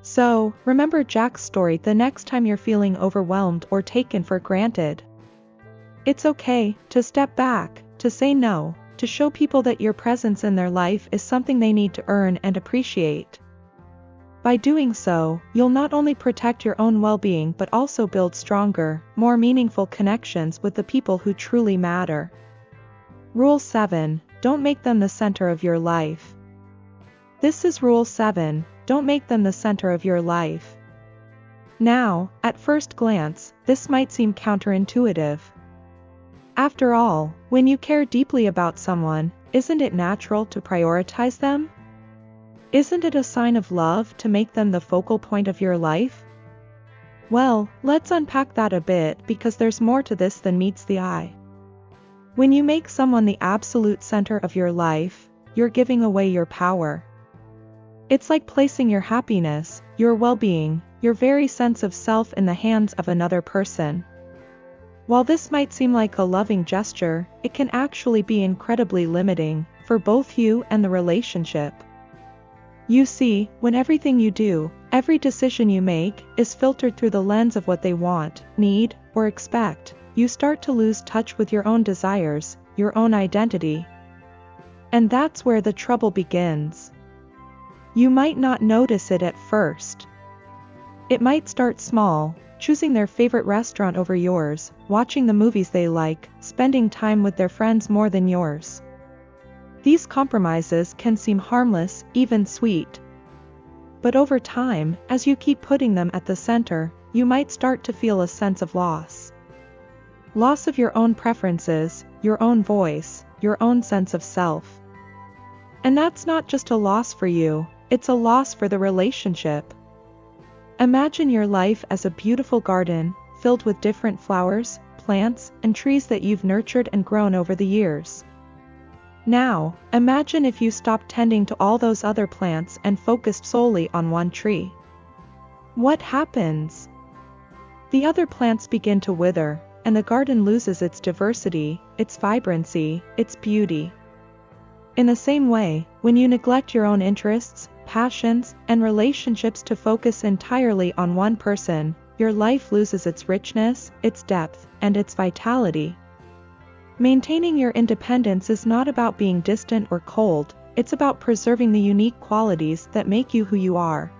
So, remember Jack's story the next time you're feeling overwhelmed or taken for granted. It's okay to step back, to say no, to show people that your presence in their life is something they need to earn and appreciate. By doing so, you'll not only protect your own well-being but also build stronger, more meaningful connections with the people who truly matter. Rule 7. Don't make them the center of your life. This is Rule 7. Don't make them the center of your life. Now, at first glance, this might seem counterintuitive. After all, when you care deeply about someone, isn't it natural to prioritize them? Isn't it a sign of love to make them the focal point of your life? Well, let's unpack that a bit because there's more to this than meets the eye. When you make someone the absolute center of your life, you're giving away your power. It's like placing your happiness, your well-being, your very sense of self in the hands of another person. While this might seem like a loving gesture, it can actually be incredibly limiting for both you and the relationship. You see, when everything you do, every decision you make, is filtered through the lens of what they want, need, or expect, you start to lose touch with your own desires, your own identity. And that's where the trouble begins. You might not notice it at first. It might start small, choosing their favorite restaurant over yours, watching the movies they like, spending time with their friends more than yours. These compromises can seem harmless, even sweet. But over time, as you keep putting them at the center, you might start to feel a sense of loss. Loss of your own preferences, your own voice, your own sense of self. And that's not just a loss for you, it's a loss for the relationship. Imagine your life as a beautiful garden, filled with different flowers, plants, and trees that you've nurtured and grown over the years. Now, imagine if you stopped tending to all those other plants and focused solely on one tree. What happens? The other plants begin to wither, and the garden loses its diversity, its vibrancy, its beauty. In the same way, when you neglect your own interests, passions, and relationships to focus entirely on one person, your life loses its richness, its depth, and its vitality. Maintaining your independence is not about being distant or cold, it's about preserving the unique qualities that make you who you are.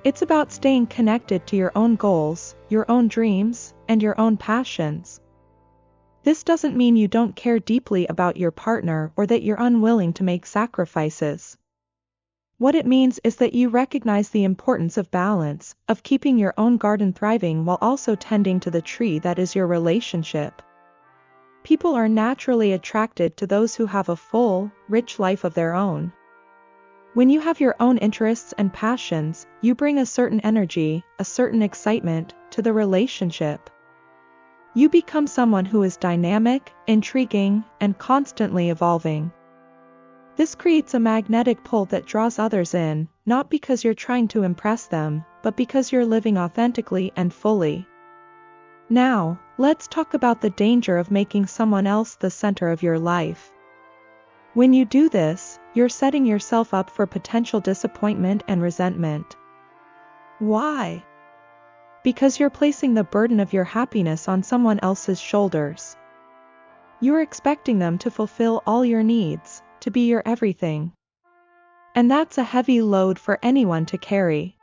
It's about staying connected to your own goals, your own dreams, and your own passions. This doesn't mean you don't care deeply about your partner or that you're unwilling to make sacrifices. What it means is that you recognize the importance of balance, of keeping your own garden thriving while also tending to the tree that is your relationship. People are naturally attracted to those who have a full, rich life of their own. When you have your own interests and passions, you bring a certain energy, a certain excitement, to the relationship. You become someone who is dynamic, intriguing, and constantly evolving. This creates a magnetic pull that draws others in, not because you're trying to impress them, but because you're living authentically and fully. Now, let's talk about the danger of making someone else the center of your life. When you do this, you're setting yourself up for potential disappointment and resentment. Why? Because you're placing the burden of your happiness on someone else's shoulders. You're expecting them to fulfill all your needs, to be your everything. And that's a heavy load for anyone to carry.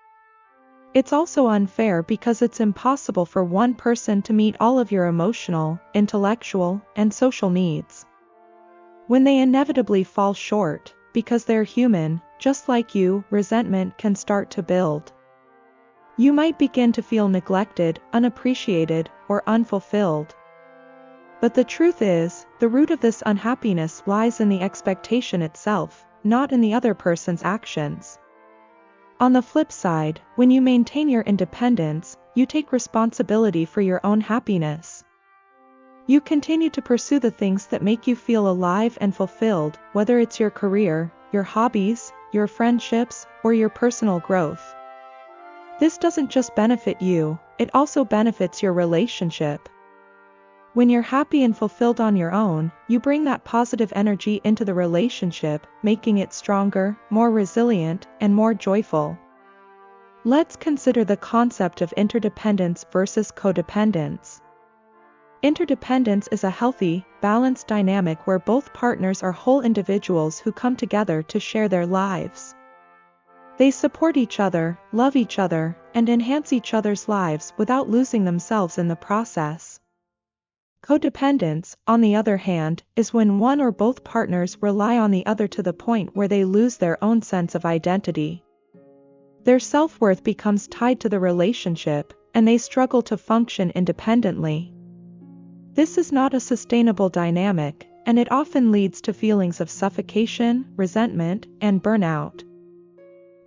It's also unfair because it's impossible for one person to meet all of your emotional, intellectual, and social needs. When they inevitably fall short, because they're human, just like you, resentment can start to build. You might begin to feel neglected, unappreciated, or unfulfilled. But the truth is, the root of this unhappiness lies in the expectation itself, not in the other person's actions. On the flip side, when you maintain your independence, you take responsibility for your own happiness. You continue to pursue the things that make you feel alive and fulfilled, whether it's your career, your hobbies, your friendships, or your personal growth. This doesn't just benefit you, it also benefits your relationship. When you're happy and fulfilled on your own, you bring that positive energy into the relationship, making it stronger, more resilient, and more joyful. Let's consider the concept of interdependence versus codependence. Interdependence is a healthy, balanced dynamic where both partners are whole individuals who come together to share their lives. They support each other, love each other, and enhance each other's lives without losing themselves in the process. Codependence, on the other hand, is when one or both partners rely on the other to the point where they lose their own sense of identity. Their self-worth becomes tied to the relationship, and they struggle to function independently. This is not a sustainable dynamic, and it often leads to feelings of suffocation, resentment, and burnout.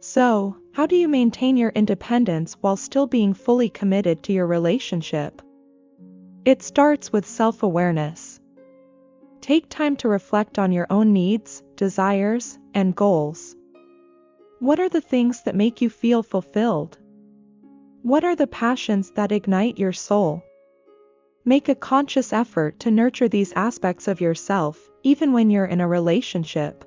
So, how do you maintain your independence while still being fully committed to your relationship? It starts with self-awareness. Take time to reflect on your own needs, desires, and goals. What are the things that make you feel fulfilled? What are the passions that ignite your soul? Make a conscious effort to nurture these aspects of yourself, even when you're in a relationship.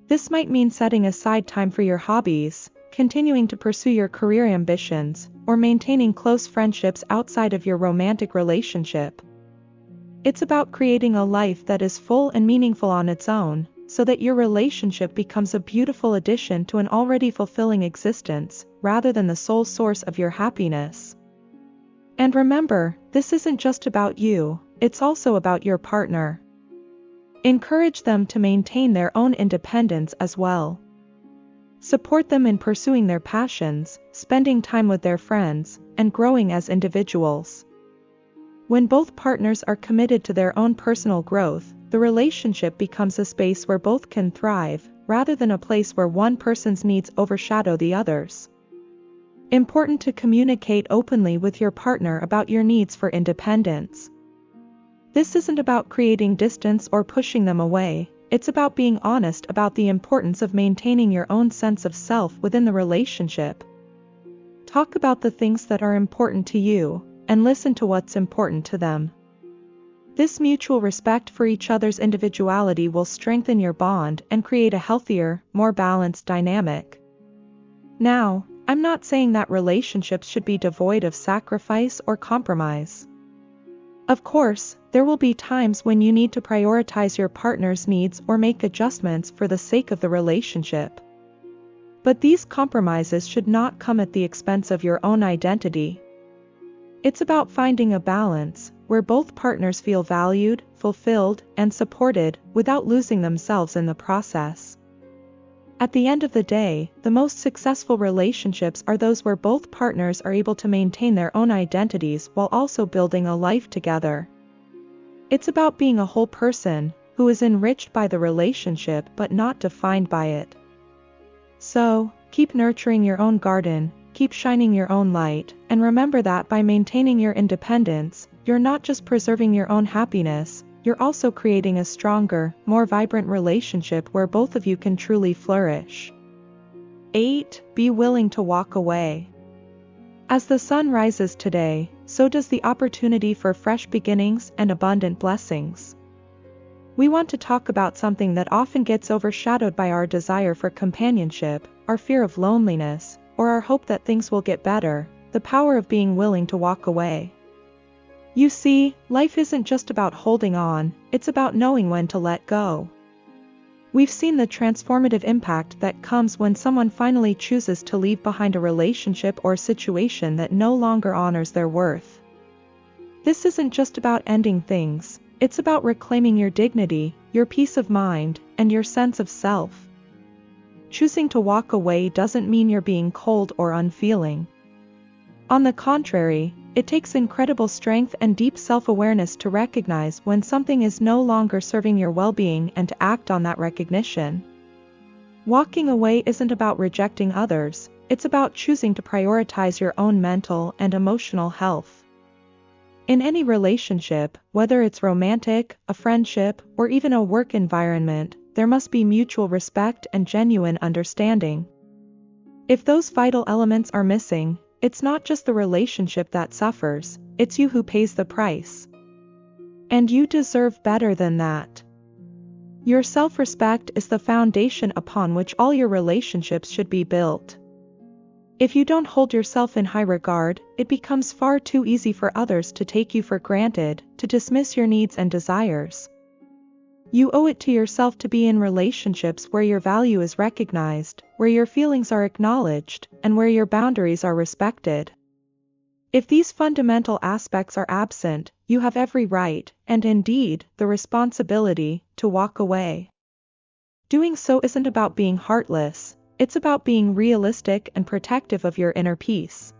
This might mean setting aside time for your hobbies, continuing to pursue your career ambitions, or maintaining close friendships outside of your romantic relationship. It's about creating a life that is full and meaningful on its own, so that your relationship becomes a beautiful addition to an already fulfilling existence, rather than the sole source of your happiness. And remember, this isn't just about you, it's also about your partner. Encourage them to maintain their own independence as well. Support them in pursuing their passions, spending time with their friends, and growing as individuals. When both partners are committed to their own personal growth, the relationship becomes a space where both can thrive, rather than a place where one person's needs overshadow the other's. Important to communicate openly with your partner about your needs for independence. This isn't about creating distance or pushing them away, it's about being honest about the importance of maintaining your own sense of self within the relationship. Talk about the things that are important to you, and listen to what's important to them. This mutual respect for each other's individuality will strengthen your bond and create a healthier, more balanced dynamic. Now, I'm not saying that relationships should be devoid of sacrifice or compromise. Of course, there will be times when you need to prioritize your partner's needs or make adjustments for the sake of the relationship. But these compromises should not come at the expense of your own identity. It's about finding a balance, where both partners feel valued, fulfilled, and supported, without losing themselves in the process. At the end of the day, the most successful relationships are those where both partners are able to maintain their own identities while also building a life together. It's about being a whole person, who is enriched by the relationship but not defined by it. So, keep nurturing your own garden, keep shining your own light, and remember that by maintaining your independence, you're not just preserving your own happiness, you're also creating a stronger, more vibrant relationship where both of you can truly flourish. 8. Be willing to walk away. As the sun rises today, so does the opportunity for fresh beginnings and abundant blessings. We want to talk about something that often gets overshadowed by our desire for companionship, our fear of loneliness, or our hope that things will get better, the power of being willing to walk away. You see, life isn't just about holding on, it's about knowing when to let go. We've seen the transformative impact that comes when someone finally chooses to leave behind a relationship or situation that no longer honors their worth. This isn't just about ending things, it's about reclaiming your dignity, your peace of mind, and your sense of self. Choosing to walk away doesn't mean you're being cold or unfeeling. On the contrary, it takes incredible strength and deep self-awareness to recognize when something is no longer serving your well-being and to act on that recognition. Walking away isn't about rejecting others, it's about choosing to prioritize your own mental and emotional health. In any relationship, whether it's romantic, a friendship, or even a work environment, there must be mutual respect and genuine understanding. If those vital elements are missing, it's not just the relationship that suffers, it's you who pays the price. And you deserve better than that. Your self-respect is the foundation upon which all your relationships should be built. If you don't hold yourself in high regard, it becomes far too easy for others to take you for granted, to dismiss your needs and desires. You owe it to yourself to be in relationships where your value is recognized, where your feelings are acknowledged, and where your boundaries are respected. If these fundamental aspects are absent, you have every right, and indeed, the responsibility, to walk away. Doing so isn't about being heartless, it's about being realistic and protective of your inner peace.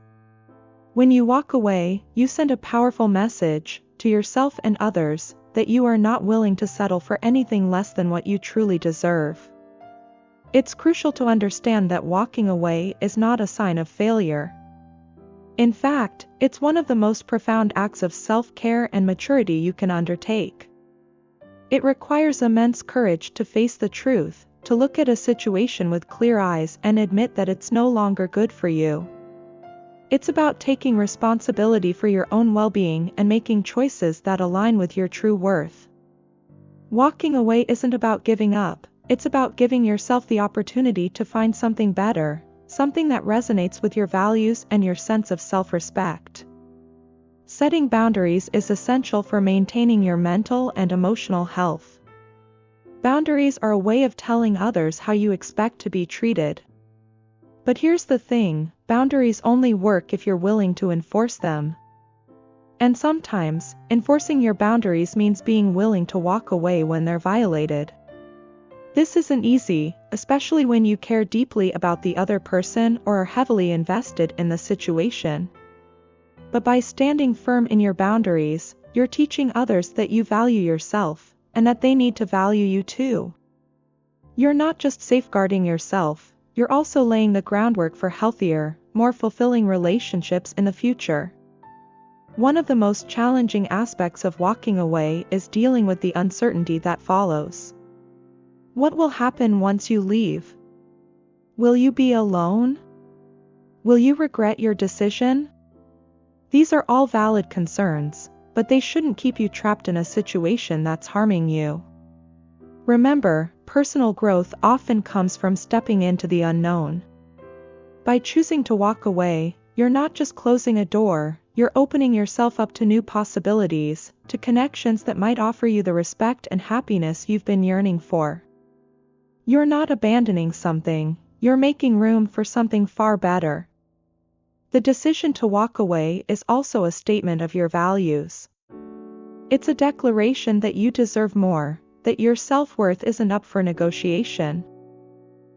When you walk away, you send a powerful message, to yourself and others, that you are not willing to settle for anything less than what you truly deserve. It's crucial to understand that walking away is not a sign of failure. In fact, it's one of the most profound acts of self-care and maturity you can undertake. It requires immense courage to face the truth, to look at a situation with clear eyes and admit that it's no longer good for you. It's about taking responsibility for your own well-being and making choices that align with your true worth. Walking away isn't about giving up, it's about giving yourself the opportunity to find something better, something that resonates with your values and your sense of self-respect. Setting boundaries is essential for maintaining your mental and emotional health. Boundaries are a way of telling others how you expect to be treated. But here's the thing, boundaries only work if you're willing to enforce them. And sometimes, enforcing your boundaries means being willing to walk away when they're violated. This isn't easy, especially when you care deeply about the other person or are heavily invested in the situation. But by standing firm in your boundaries, you're teaching others that you value yourself, and that they need to value you too. You're not just safeguarding yourself, you're also laying the groundwork for healthier, more fulfilling relationships in the future. One of the most challenging aspects of walking away is dealing with the uncertainty that follows. What will happen once you leave? Will you be alone? Will you regret your decision? These are all valid concerns, but they shouldn't keep you trapped in a situation that's harming you. Remember, personal growth often comes from stepping into the unknown. By choosing to walk away, you're not just closing a door, you're opening yourself up to new possibilities, to connections that might offer you the respect and happiness you've been yearning for. You're not abandoning something, you're making room for something far better. The decision to walk away is also a statement of your values. It's a declaration that you deserve more, that your self-worth isn't up for negotiation.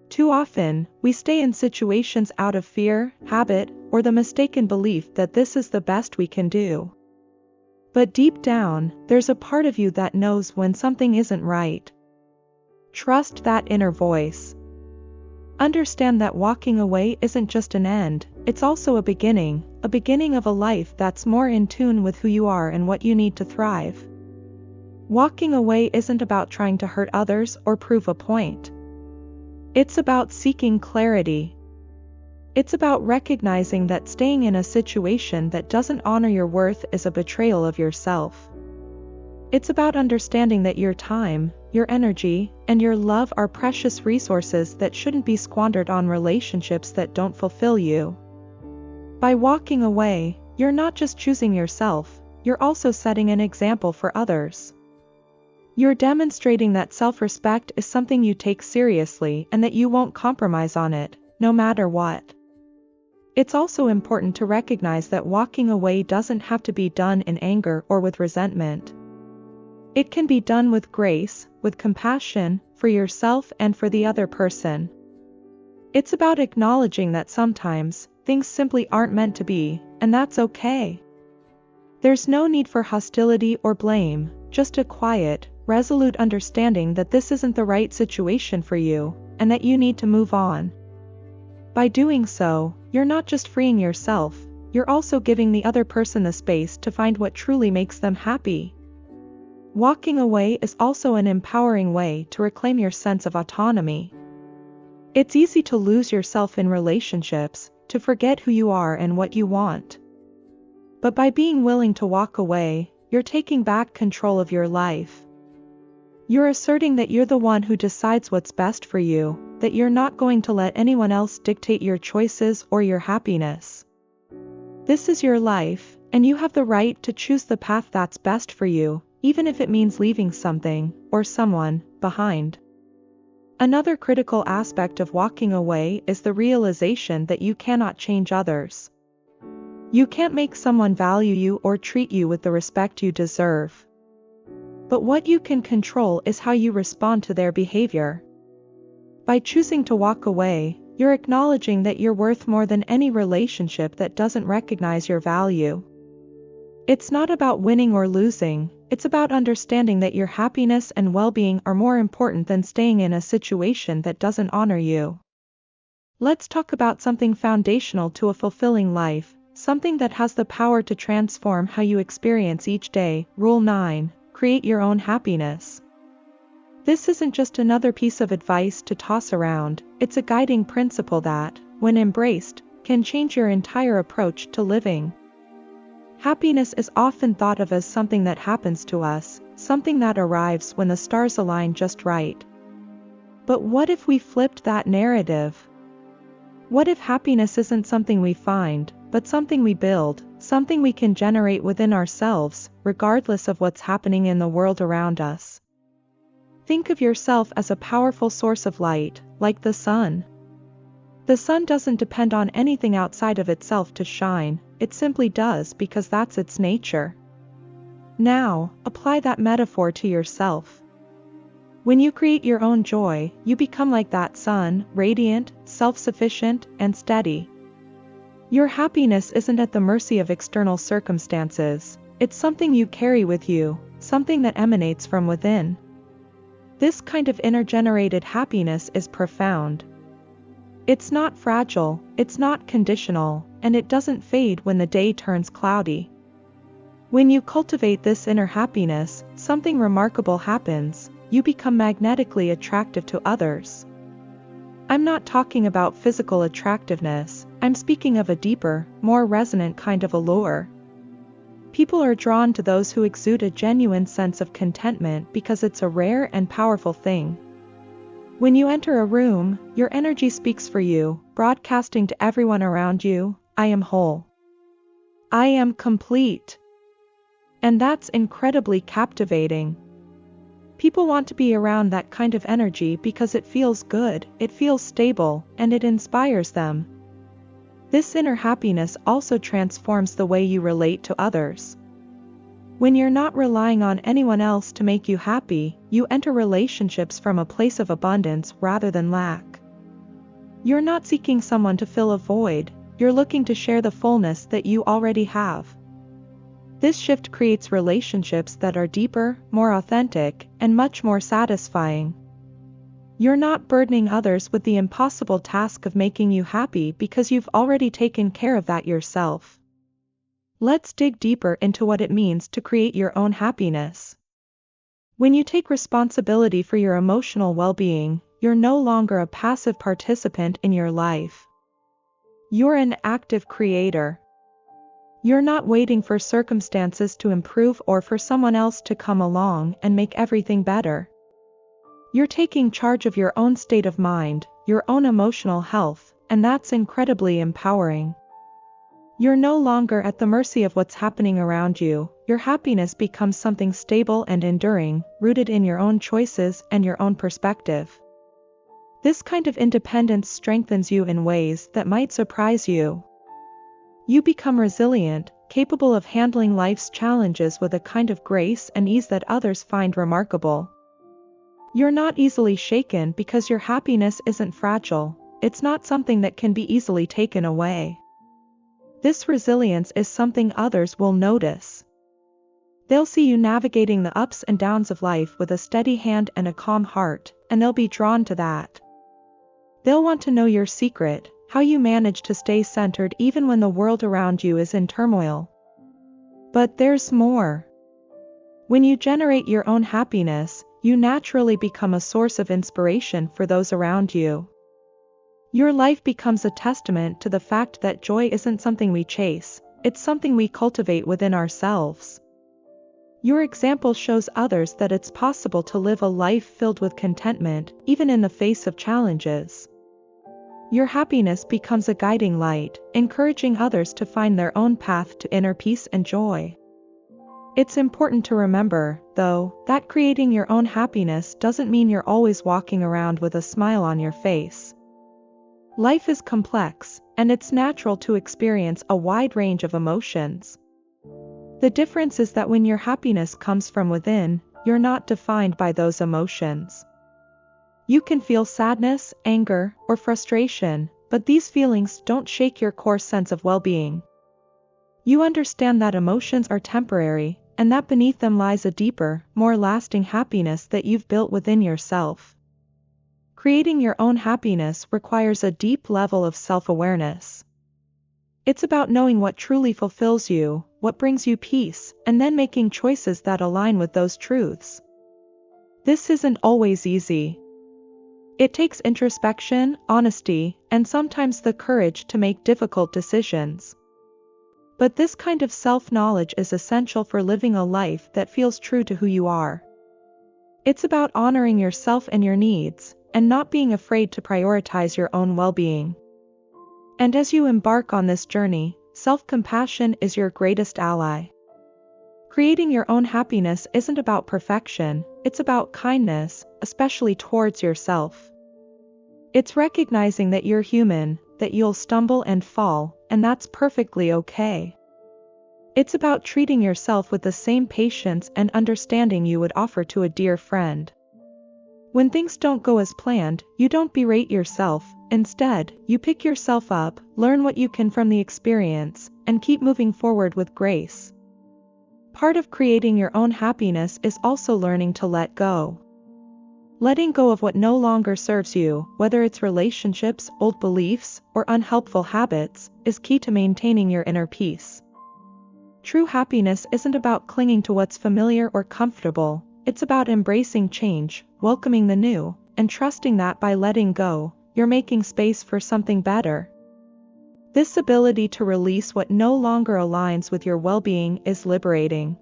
Too often, we stay in situations out of fear, habit, or the mistaken belief that this is the best we can do. But deep down, there's a part of you that knows when something isn't right. Trust that inner voice. Understand that walking away isn't just an end, it's also a beginning of a life that's more in tune with who you are and what you need to thrive. Walking away isn't about trying to hurt others or prove a point. It's about seeking clarity. It's about recognizing that staying in a situation that doesn't honor your worth is a betrayal of yourself. It's about understanding that your time, your energy, and your love are precious resources that shouldn't be squandered on relationships that don't fulfill you. By walking away, you're not just choosing yourself, you're also setting an example for others. You're demonstrating that self-respect is something you take seriously and that you won't compromise on it, no matter what. It's also important to recognize that walking away doesn't have to be done in anger or with resentment. It can be done with grace, with compassion, for yourself and for the other person. It's about acknowledging that sometimes, things simply aren't meant to be, and that's okay. There's no need for hostility or blame, just a quiet, resolute understanding that this isn't the right situation for you, and that you need to move on. By doing so, you're not just freeing yourself, you're also giving the other person the space to find what truly makes them happy. Walking away is also an empowering way to reclaim your sense of autonomy. It's easy to lose yourself in relationships, to forget who you are and what you want. But by being willing to walk away, you're taking back control of your life. You're asserting that you're the one who decides what's best for you, that you're not going to let anyone else dictate your choices or your happiness. This is your life, and you have the right to choose the path that's best for you, even if it means leaving something, or someone, behind. Another critical aspect of walking away is the realization that you cannot change others. You can't make someone value you or treat you with the respect you deserve. But what you can control is how you respond to their behavior. By choosing to walk away, you're acknowledging that you're worth more than any relationship that doesn't recognize your value. It's not about winning or losing, It's about understanding that your happiness and well-being are more important than staying in a situation that doesn't honor you. Let's talk about something foundational to a fulfilling life, something that has the power to transform how you experience each day. Rule 9. Create your own happiness. This isn't just another piece of advice to toss around, it's a guiding principle that, when embraced, can change your entire approach to living. Happiness is often thought of as something that happens to us, something that arrives when the stars align just right. But what if we flipped that narrative? What if happiness isn't something we find, but something we build, something we can generate within ourselves, regardless of what's happening in the world around us? Think of yourself as a powerful source of light, like the sun. The sun doesn't depend on anything outside of itself to shine, it simply does because that's its nature. Now, apply that metaphor to yourself. When you create your own joy, you become like that sun, radiant, self-sufficient, and steady. Your happiness isn't at the mercy of external circumstances, it's something you carry with you, something that emanates from within. This kind of inner-generated happiness is profound. It's not fragile, it's not conditional, and it doesn't fade when the day turns cloudy. When you cultivate this inner happiness, something remarkable happens. You become magnetically attractive to others. I'm not talking about physical attractiveness, I'm speaking of a deeper, more resonant kind of allure. People are drawn to those who exude a genuine sense of contentment because it's a rare and powerful thing. When you enter a room, your energy speaks for you, broadcasting to everyone around you, I am whole. I am complete. And that's incredibly captivating. People want to be around that kind of energy because it feels good, it feels stable, and it inspires them. This inner happiness also transforms the way you relate to others. When you're not relying on anyone else to make you happy, you enter relationships from a place of abundance rather than lack. You're not seeking someone to fill a void, you're looking to share the fullness that you already have. This shift creates relationships that are deeper, more authentic, and much more satisfying. You're not burdening others with the impossible task of making you happy because you've already taken care of that yourself. Let's dig deeper into what it means to create your own happiness. When you take responsibility for your emotional well-being, you're no longer a passive participant in your life. You're an active creator. You're not waiting for circumstances to improve or for someone else to come along and make everything better. You're taking charge of your own state of mind, your own emotional health, and that's incredibly empowering. You're no longer at the mercy of what's happening around you, your happiness becomes something stable and enduring, rooted in your own choices and your own perspective. This kind of independence strengthens you in ways that might surprise you. You become resilient, capable of handling life's challenges with a kind of grace and ease that others find remarkable. You're not easily shaken because your happiness isn't fragile, it's not something that can be easily taken away. This resilience is something others will notice. They'll see you navigating the ups and downs of life with a steady hand and a calm heart, and they'll be drawn to that. They'll want to know your secret, how you manage to stay centered even when the world around you is in turmoil. But there's more. When you generate your own happiness, you naturally become a source of inspiration for those around you. Your life becomes a testament to the fact that joy isn't something we chase, it's something we cultivate within ourselves. Your example shows others that it's possible to live a life filled with contentment, even in the face of challenges. Your happiness becomes a guiding light, encouraging others to find their own path to inner peace and joy. It's important to remember, though, that creating your own happiness doesn't mean you're always walking around with a smile on your face. Life is complex, and it's natural to experience a wide range of emotions. The difference is that when your happiness comes from within, you're not defined by those emotions. You can feel sadness, anger, or frustration, but these feelings don't shake your core sense of well-being. You understand that emotions are temporary, and that beneath them lies a deeper, more lasting happiness that you've built within yourself. Creating your own happiness requires a deep level of self-awareness. It's about knowing what truly fulfills you, what brings you peace, and then making choices that align with those truths. This isn't always easy. It takes introspection, honesty, and sometimes the courage to make difficult decisions. But this kind of self-knowledge is essential for living a life that feels true to who you are. It's about honoring yourself and your needs, and not being afraid to prioritize your own well-being. And as you embark on this journey, self-compassion is your greatest ally. Creating your own happiness isn't about perfection, it's about kindness, especially towards yourself. It's recognizing that you're human, that you'll stumble and fall, and that's perfectly okay. It's about treating yourself with the same patience and understanding you would offer to a dear friend. When things don't go as planned, you don't berate yourself. Instead, you pick yourself up, learn what you can from the experience, and keep moving forward with grace. Part of creating your own happiness is also learning to let go. Letting go of what no longer serves you, whether it's relationships, old beliefs, or unhelpful habits, is key to maintaining your inner peace. True happiness isn't about clinging to what's familiar or comfortable, it's about embracing change, welcoming the new, and trusting that by letting go, you're making space for something better. This ability to release what no longer aligns with your well-being is liberating.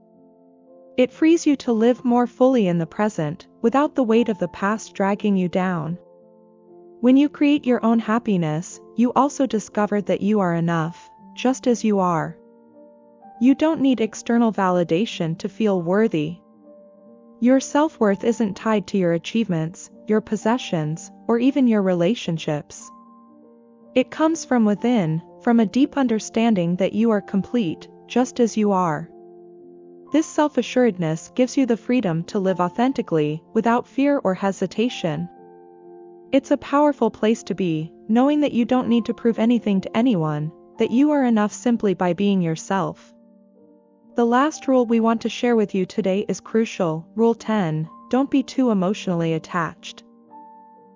It frees you to live more fully in the present, without the weight of the past dragging you down. When you create your own happiness, you also discover that you are enough, just as you are. You don't need external validation to feel worthy. Your self-worth isn't tied to your achievements, your possessions, or even your relationships. It comes from within, from a deep understanding that you are complete, just as you are. This self-assuredness gives you the freedom to live authentically, without fear or hesitation. It's a powerful place to be, knowing that you don't need to prove anything to anyone, that you are enough simply by being yourself. The last rule we want to share with you today is crucial. Rule 10, don't be too emotionally attached.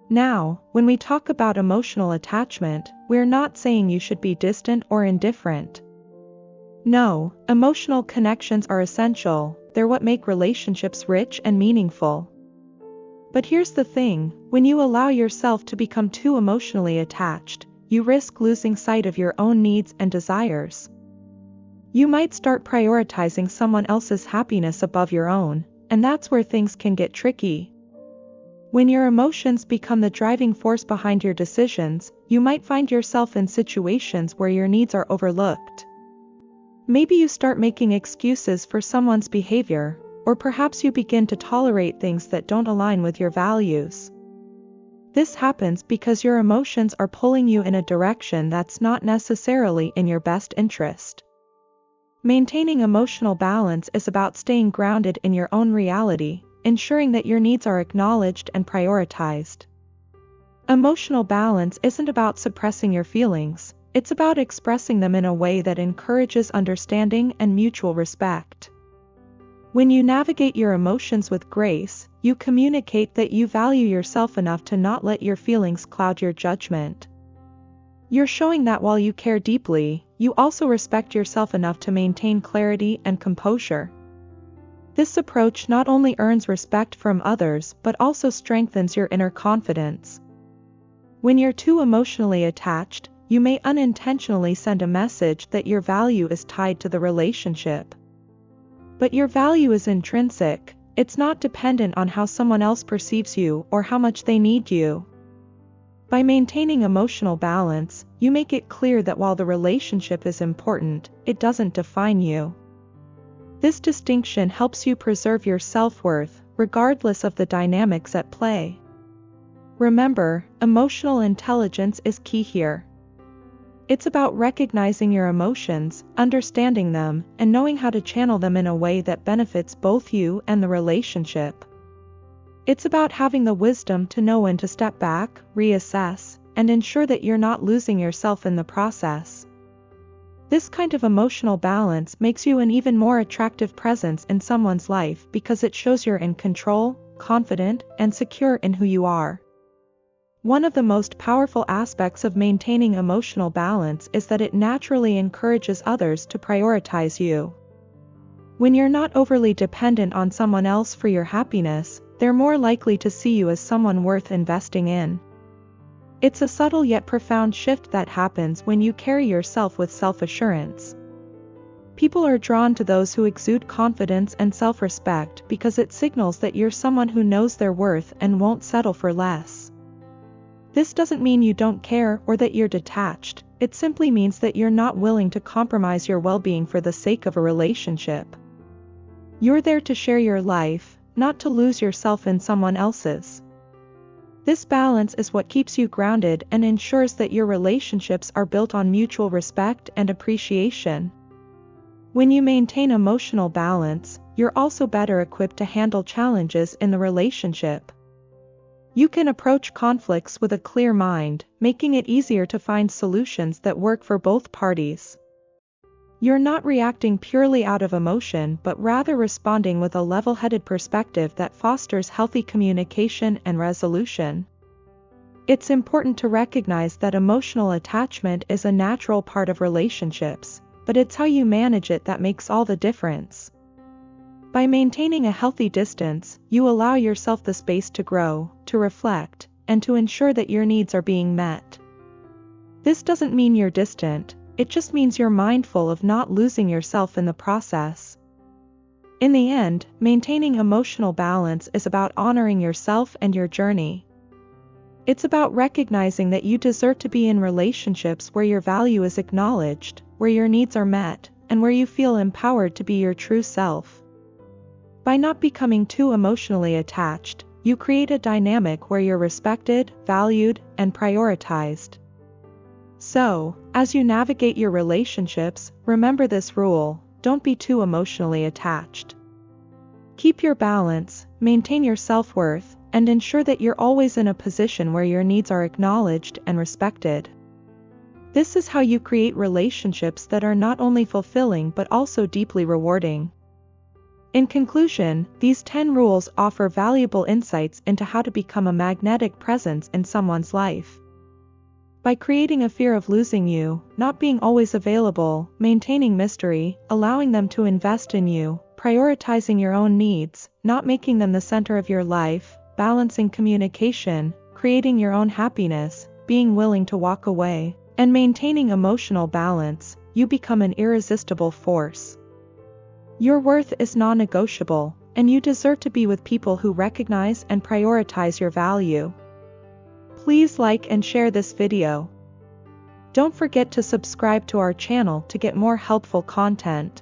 Now, when we talk about emotional attachment, we're not saying you should be distant or indifferent. No, emotional connections are essential, they're what make relationships rich and meaningful. But here's the thing, when you allow yourself to become too emotionally attached, you risk losing sight of your own needs and desires. You might start prioritizing someone else's happiness above your own, and that's where things can get tricky. When your emotions become the driving force behind your decisions, you might find yourself in situations where your needs are overlooked. Maybe you start making excuses for someone's behavior, or perhaps you begin to tolerate things that don't align with your values. This happens because your emotions are pulling you in a direction that's not necessarily in your best interest. Maintaining emotional balance is about staying grounded in your own reality, ensuring that your needs are acknowledged and prioritized. Emotional balance isn't about suppressing your feelings, it's about expressing them in a way that encourages understanding and mutual respect. When you navigate your emotions with grace, you communicate that you value yourself enough to not let your feelings cloud your judgment. You're showing that while you care deeply, you also respect yourself enough to maintain clarity and composure. This approach not only earns respect from others but also strengthens your inner confidence. When you're too emotionally attached, you may unintentionally send a message that your value is tied to the relationship. But your value is intrinsic, it's not dependent on how someone else perceives you or how much they need you. By maintaining emotional balance, you make it clear that while the relationship is important, it doesn't define you. This distinction helps you preserve your self-worth, regardless of the dynamics at play. Remember, emotional intelligence is key here. It's about recognizing your emotions, understanding them, and knowing how to channel them in a way that benefits both you and the relationship. It's about having the wisdom to know when to step back, reassess, and ensure that you're not losing yourself in the process. This kind of emotional balance makes you an even more attractive presence in someone's life because it shows you're in control, confident, and secure in who you are. One of the most powerful aspects of maintaining emotional balance is that it naturally encourages others to prioritize you. When you're not overly dependent on someone else for your happiness, they're more likely to see you as someone worth investing in. It's a subtle yet profound shift that happens when you carry yourself with self-assurance. People are drawn to those who exude confidence and self-respect because it signals that you're someone who knows their worth and won't settle for less. This doesn't mean you don't care or that you're detached, it simply means that you're not willing to compromise your well-being for the sake of a relationship. You're there to share your life, not to lose yourself in someone else's. This balance is what keeps you grounded and ensures that your relationships are built on mutual respect and appreciation. When you maintain emotional balance, you're also better equipped to handle challenges in the relationship. You can approach conflicts with a clear mind, making it easier to find solutions that work for both parties. You're not reacting purely out of emotion but rather responding with a level-headed perspective that fosters healthy communication and resolution. It's important to recognize that emotional attachment is a natural part of relationships, but it's how you manage it that makes all the difference. By maintaining a healthy distance, you allow yourself the space to grow, to reflect, and to ensure that your needs are being met. This doesn't mean you're distant. It just means you're mindful of not losing yourself in the process. In the end, maintaining emotional balance is about honoring yourself and your journey. It's about recognizing that you deserve to be in relationships where your value is acknowledged, where your needs are met, and where you feel empowered to be your true self. By not becoming too emotionally attached, you create a dynamic where you're respected, valued, and prioritized. So, as you navigate your relationships, remember this rule: don't be too emotionally attached. Keep your balance, maintain your self-worth, and ensure that you're always in a position where your needs are acknowledged and respected. This is how you create relationships that are not only fulfilling but also deeply rewarding. In conclusion, these 10 rules offer valuable insights into how to become a magnetic presence in someone's life. By creating a fear of losing you, not being always available, maintaining mystery, allowing them to invest in you, prioritizing your own needs, not making them the center of your life, balancing communication, creating your own happiness, being willing to walk away, and maintaining emotional balance, you become an irresistible force. Your worth is non-negotiable, and you deserve to be with people who recognize and prioritize your value. Please like and share this video. Don't forget to subscribe to our channel to get more helpful content.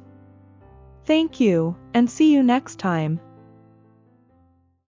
Thank you, and see you next time.